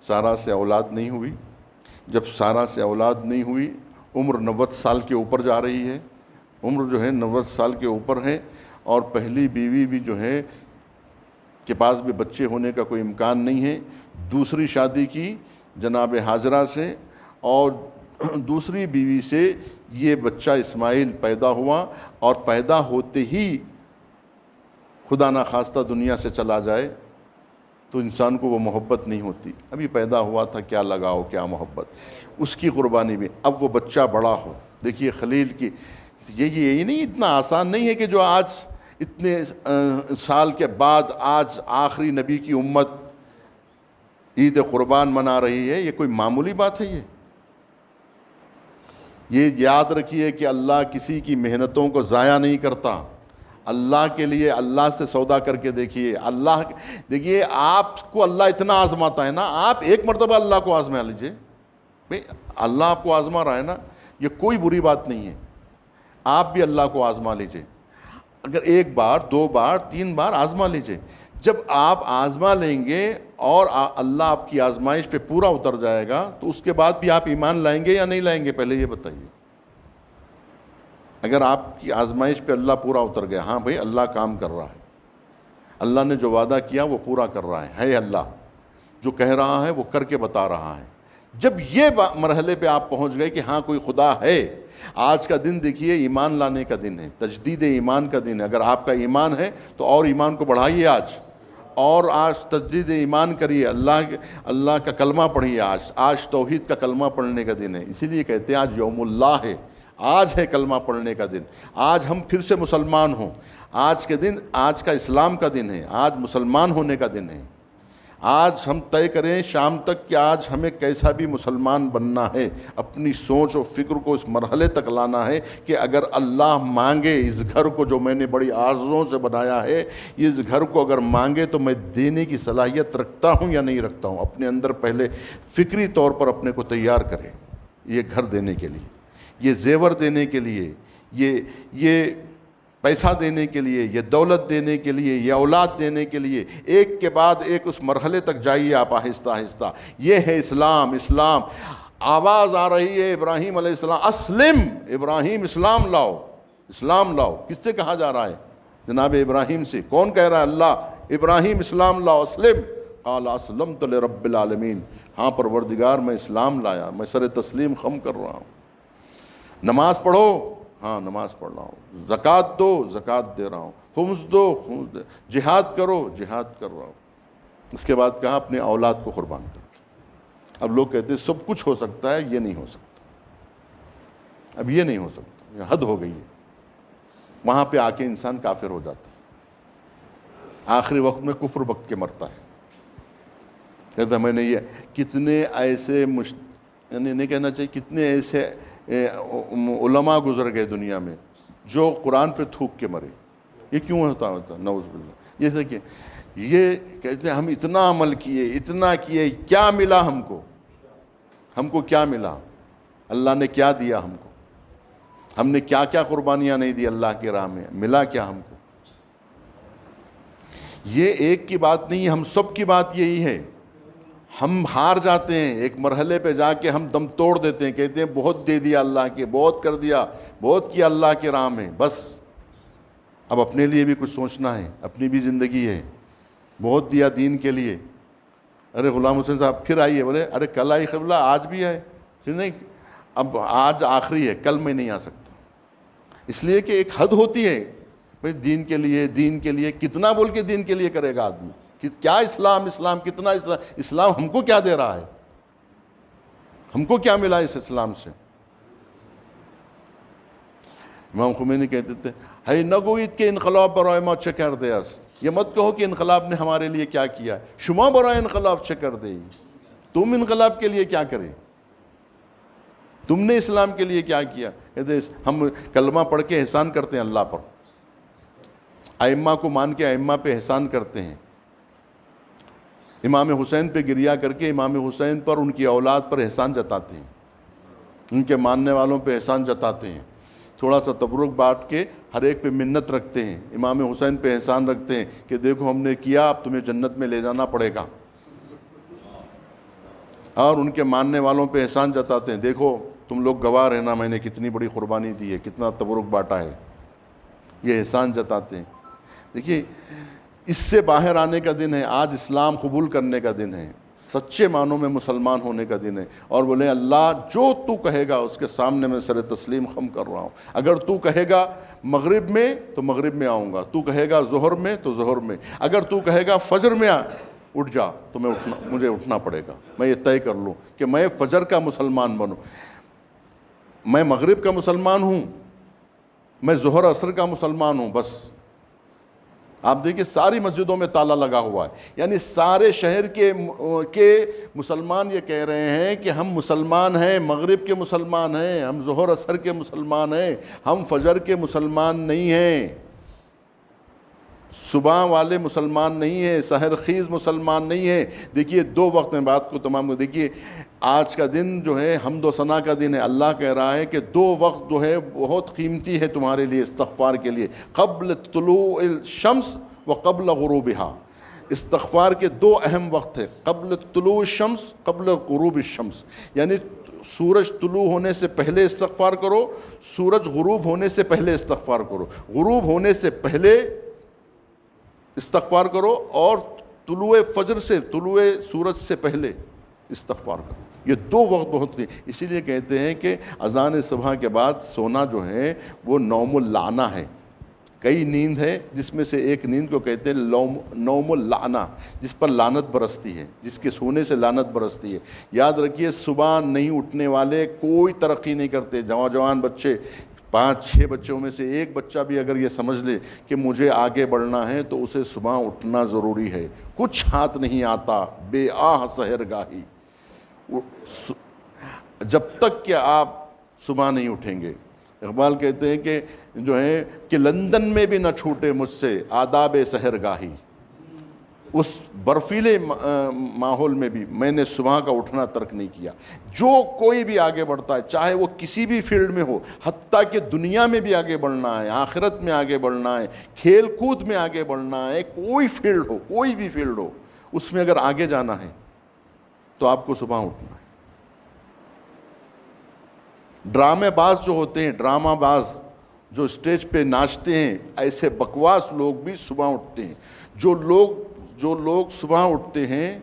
سارہ سے اولاد نہیں ہوئی۔ جب سارہ سے اولاد نہیں ہوئی، عمر 90 سال کے اوپر جا رہی ہے، عمر جو ہے 90 سال کے اوپر ہے، اور پہلی بیوی بھی جو ہے کے پاس بھی بچے ہونے کا کوئی امکان نہیں ہے۔ دوسری شادی کی جناب ہاجرہ سے، اور دوسری بیوی سے یہ بچہ اسماعیل پیدا ہوا، اور پیدا ہوتے ہی خدا نخواستہ دنیا سے چلا جائے تو انسان کو وہ محبت نہیں ہوتی۔ ابھی پیدا ہوا تھا، کیا لگاؤ، کیا محبت، اس کی قربانی بھی۔ اب وہ بچہ بڑا ہو، دیکھیے خلیل کی یہی نہیں، اتنا آسان نہیں ہے کہ جو آج اتنے سال کے بعد آج آخری نبی کی امت عید قربان منا رہی ہے، یہ کوئی معمولی بات ہے؟ یہ یاد رکھیے کہ اللہ کسی کی محنتوں کو ضائع نہیں کرتا۔ اللہ کے لیے اللہ سے سودا کر کے دیکھیے، دیکھیے آپ کو اللہ اتنا آزماتا ہے نا، آپ ایک مرتبہ اللہ کو آزما لیجئے، بھئی اللہ آپ کو آزما رہا ہے نا، یہ کوئی بری بات نہیں ہے۔ آپ بھی اللہ کو آزما لیجئے، اگر ایک بار، دو بار، تین بار آزما لیجئے۔ جب آپ آزما لیں گے اور اللہ آپ کی آزمائش پہ پورا اتر جائے گا تو اس کے بعد بھی آپ ایمان لائیں گے یا نہیں لائیں گے؟ پہلے یہ بتائیے۔ اگر آپ کی آزمائش پہ اللہ پورا اتر گیا، ہاں بھئی اللہ کام کر رہا ہے، اللہ نے جو وعدہ کیا وہ پورا کر رہا ہے اللہ جو کہہ رہا ہے وہ کر کے بتا رہا ہے۔ جب یہ مرحلے پہ آپ پہنچ گئے کہ ہاں کوئی خدا ہے، آج کا دن دیکھیے ایمان لانے کا دن ہے، تجدید ایمان کا دن ہے۔ اگر آپ کا ایمان ہے تو اور ایمان کو بڑھائیے آج تجدید ایمان کریے، اللہ کا کلمہ پڑھیے۔ آج توحید کا کلمہ پڑھنے کا دن ہے، اسی لیے کہتے ہیں آج یوم اللہ ہے، آج ہے کلمہ پڑھنے کا دن، آج ہم پھر سے مسلمان ہوں۔ آج کے دن آج کا اسلام کا دن ہے، آج مسلمان ہونے کا دن ہے۔ آج ہم طے کریں شام تک کہ آج ہمیں کیسا بھی مسلمان بننا ہے، اپنی سوچ و فکر کو اس مرحلے تک لانا ہے کہ اگر اللہ مانگے اس گھر کو جو میں نے بڑی آرزوؤں سے بنایا ہے، اس گھر کو اگر مانگے تو میں دینے کی صلاحیت رکھتا ہوں یا نہیں رکھتا ہوں۔ اپنے اندر پہلے فکری طور پر اپنے کو تیار کریں، یہ گھر دینے کے لیے، یہ زیور دینے کے لیے، یہ پیسہ دینے کے لیے، یہ دولت دینے کے لیے، یہ اولاد دینے کے لیے، ایک کے بعد ایک اس مرحلے تک جائیے آپ آہستہ آہستہ۔ یہ ہے اسلام۔ آواز آ رہی ہے ابراہیم علیہ السلام، اسلم، ابراہیم اسلام لاؤ۔ اسلام لاؤ. کس سے کہا جا رہا ہے؟ جناب ابراہیم سے. کون کہہ رہا ہے؟ اللہ. ابراہیم اسلام لاؤ. اسلم. قال اسلمت لرب العالمین. ہاں پروردگار میں اسلام لایا، میں سر تسلیم خم کر رہا ہوں. نماز پڑھو. ہاں نماز پڑھ رہا ہوں. زکوٰۃ دو، زکوٰۃ دے رہا ہوں. خمس دو، خمس دے. جہاد کرو، جہاد کر رہا ہوں. اس کے بعد کہا اپنی اولاد کو قربان کر. اب لوگ کہتے ہیں سب کچھ ہو سکتا ہے، یہ نہیں ہو سکتا. اب یہ نہیں ہو سکتا، یہ حد ہو گئی ہے. وہاں پہ آ کے انسان کافر ہو جاتا ہے. آخری وقت میں کفر بک کے مرتا ہے. کہتا ہے میں نے یہ کتنے ایسے یعنی نہیں کہنا چاہیے، کتنے ایسے علماء گزر گئے دنیا میں جو قرآن پہ تھوک کے مرے. یہ کیوں ہوتا نعوذ باللہ. جیسے کہ یہ کہتے ہیں ہم اتنا عمل کیے، اتنا کیے، کیا ملا ہم کو؟ ہم کو کیا ملا؟ اللہ نے کیا دیا ہم کو؟ ہم نے کیا کیا قربانیاں نہیں دی اللہ کی راہ میں؟ ملا کیا ہم کو؟ یہ ایک کی بات نہیں ہے، ہم سب کی بات یہی ہے. ہم ہار جاتے ہیں ایک مرحلے پہ جا کے، ہم دم توڑ دیتے ہیں، کہتے ہیں بہت دے دیا اللہ کے، بہت کر دیا، بہت کیا اللہ کے راہ میں، بس اب اپنے لیے بھی کچھ سوچنا ہے، اپنی بھی زندگی ہے. بہت دیا دین کے لیے. ارے غلام حسین صاحب پھر آئیے. بولے ارے کل آئی قبلہ، آج بھی ہے. پھر نہیں، اب آج آخری ہے، کل میں نہیں آ سکتا. اس لیے کہ ایک حد ہوتی ہے. بھائی دین کے لیے، دین کے لیے کتنا بول کے دین کے لیے کرے گا آدمی؟ کہ کیا اسلام، اسلام کتنا اسلام؟ اسلام ہم کو کیا دے رہا ہے؟ ہم کو کیا ملا اس اسلام سے؟ امام خمینی کہتے تھے ہے نگوید کہ انقلاب برای ما چه کرده است. یہ مت کہو کہ انقلاب نے ہمارے لیے کیا کیا ہے. شما برای انقلاب چه کرده ای. تم انقلاب کے لیے کیا کرے؟ تم نے اسلام کے لیے کیا کیا؟ کہتے ہم کلمہ پڑھ کے احسان کرتے ہیں اللہ پر، ائمہ کو مان کے ائمہ پہ احسان کرتے ہیں، امام حسین پہ گریا کر کے امام حسین پر، ان کی اولاد پر احسان جتاتے ہیں، ان کے ماننے والوں پہ احسان جتاتے ہیں. تھوڑا سا تبرک بانٹ کے ہر ایک پہ منت رکھتے ہیں. امام حسین پہ احسان رکھتے ہیں کہ دیکھو ہم نے کیا، اب تمہیں جنت میں لے جانا پڑے گا. اور ان کے ماننے والوں پہ احسان جتاتے ہیں، دیکھو تم لوگ گواہ رہنا میں نے کتنی بڑی قربانی دی ہے، کتنا تبرک بانٹا ہے. یہ احسان جتاتے ہیں. دیکھیے اس سے باہر آنے کا دن ہے. آج اسلام قبول کرنے کا دن ہے، سچے معنوں میں مسلمان ہونے کا دن ہے. اور بولے اللہ جو تو کہے گا اس کے سامنے میں سر تسلیم خم کر رہا ہوں. اگر تو کہے گا مغرب میں تو مغرب میں آؤں گا، تو کہے گا ظہر میں تو ظہر میں، اگر تو کہے گا فجر میں اٹھ جا تو مجھے اٹھنا پڑے گا. میں یہ طے کر لوں کہ میں فجر کا مسلمان بنوں، میں مغرب کا مسلمان ہوں، میں ظہر عصر کا مسلمان ہوں. بس آپ دیکھیں ساری مسجدوں میں تالا لگا ہوا ہے. یعنی سارے شہر کے مسلمان یہ کہہ رہے ہیں کہ ہم مسلمان ہیں، مغرب کے مسلمان ہیں، ہم ظہر عصر کے مسلمان ہیں، ہم فجر کے مسلمان نہیں ہیں، صبح والے مسلمان نہیں ہیں، سحر خیز مسلمان نہیں ہیں. دیکھیے دو وقت میں بات کو تمام کو دیکھیے. آج کا دن جو ہے حمد و ثنا کا دن ہے. اللہ کہہ رہا ہے کہ دو وقت جو ہے بہت قیمتی ہے تمہارے لیے استغفار کے لیے، قبل طلوع الشمس و قبل غروبہا. استغفار کے دو اہم وقت ہے، قبل طلوع الشمس، قبل غروب الشمس. یعنی سورج طلوع ہونے سے پہلے استغفار کرو، سورج غروب ہونے سے پہلے استغفار کرو. غروب ہونے سے پہلے استغفار کرو اور طلوع فجر سے، طلوع سورج سے پہلے استغفار کرو. یہ دو وقت بہت اسی لیے کہتے ہیں کہ اذان صبح کے بعد سونا جو ہے وہ نوم اللعنہ ہے. کئی نیند ہے جس میں سے ایک نیند کو کہتے ہیں نوم اللعنہ، جس پر لعنت برستی ہے، جس کے سونے سے لعنت برستی ہے. یاد رکھیے صبح نہیں اٹھنے والے کوئی ترقی نہیں کرتے. جوان بچے 5-6 بچوں میں سے ایک بچہ بھی اگر یہ سمجھ لے کہ مجھے آگے بڑھنا ہے تو اسے صبح اٹھنا ضروری ہے. کچھ ہاتھ نہیں آتا بے آہ سحر گاہی، جب تک کہ آپ صبح نہیں اٹھیں گے. اقبال کہتے ہیں کہ جو ہے کہ لندن میں بھی نہ چھوٹے مجھ سے آداب سحر گاہی. اس برفیلے ماحول میں بھی میں نے صبح کا اٹھنا ترک نہیں کیا. جو کوئی بھی آگے بڑھتا ہے چاہے وہ کسی بھی فیلڈ میں ہو، حتیٰ کہ دنیا میں بھی آگے بڑھنا ہے، آخرت میں آگے بڑھنا ہے، کھیل کود میں آگے بڑھنا ہے، کوئی فیلڈ ہو، کوئی بھی فیلڈ ہو، اس میں اگر آگے جانا ہے تو آپ کو صبح اٹھنا ہے. ڈرامے باز جو ہوتے ہیں، ڈرامہ باز جو اسٹیج پہ ناچتے ہیں ایسے بکواس لوگ بھی صبح اٹھتے ہیں. جو لوگ صبح اٹھتے ہیں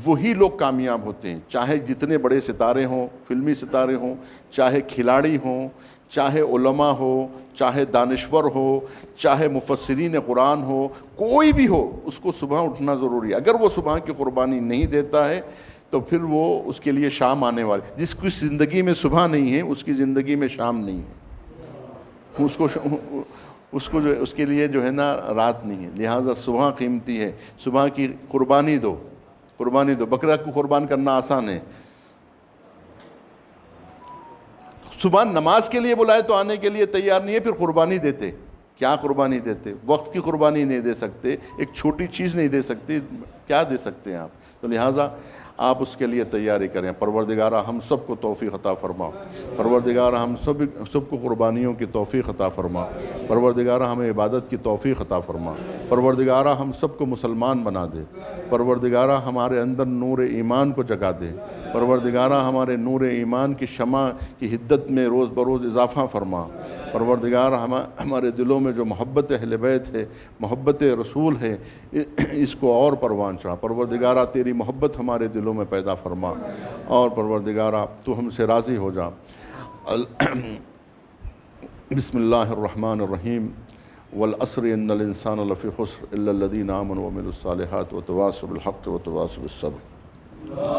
وہی لوگ کامیاب ہوتے ہیں، چاہے جتنے بڑے ستارے ہوں، فلمی ستارے ہوں، چاہے کھلاڑی ہوں، چاہے علماء ہو، چاہے دانشور ہو، چاہے مفسرین قرآن ہو، کوئی بھی ہو، اس کو صبح اٹھنا ضروری ہے. اگر وہ صبح کی قربانی نہیں دیتا ہے تو پھر وہ اس کے لیے شام آنے والی. جس کی زندگی میں صبح نہیں ہے اس کی زندگی میں شام نہیں ہے، اس کے لیے جو ہے نا رات نہیں ہے. لہٰذا صبح قیمتی ہے، صبح کی قربانی دو. بکرا کو قربان کرنا آسان ہے. صبح نماز کے لیے بلائے تو آنے کے لیے تیار نہیں ہے، پھر قربانی دیتے. کیا قربانی دیتے؟ وقت کی قربانی نہیں دے سکتے، ایک چھوٹی چیز نہیں دے سکتے، کیا دے سکتے ہیں آپ؟ تو لہٰذا آپ اس کے لیے تیاری کریں. پروردگارہ ہم سب کو توفیق عطا فرما. پروردگارہ ہم سب کو قربانیوں کی توفیق عطا فرما. پروردگارہ ہمیں عبادت کی توفیق عطا فرما. پروردگارہ ہم سب کو مسلمان بنا دے. پروردگارہ ہمارے اندر نور ایمان کو جگا دے. پروردگارہ ہمارے نور ایمان کی شمع کی حدت میں روز بروز اضافہ فرما. پروردگار ہمارے دلوں میں جو محبت اہل بیت ہے، محبت رسول ہے، اس کو اور پروان چڑھا. پروردگارہ تیری محبت ہمارے دلوں میں پیدا فرما، اور پروردگارہ تو ہم سے راضی ہو جا. بسم اللہ الرحمن الرحیم. والعصر ان الانسان لفی خسر الا الذین آمنوا وعملوا الصالحات وتواصوا بالحق وتواصوا بالصبر.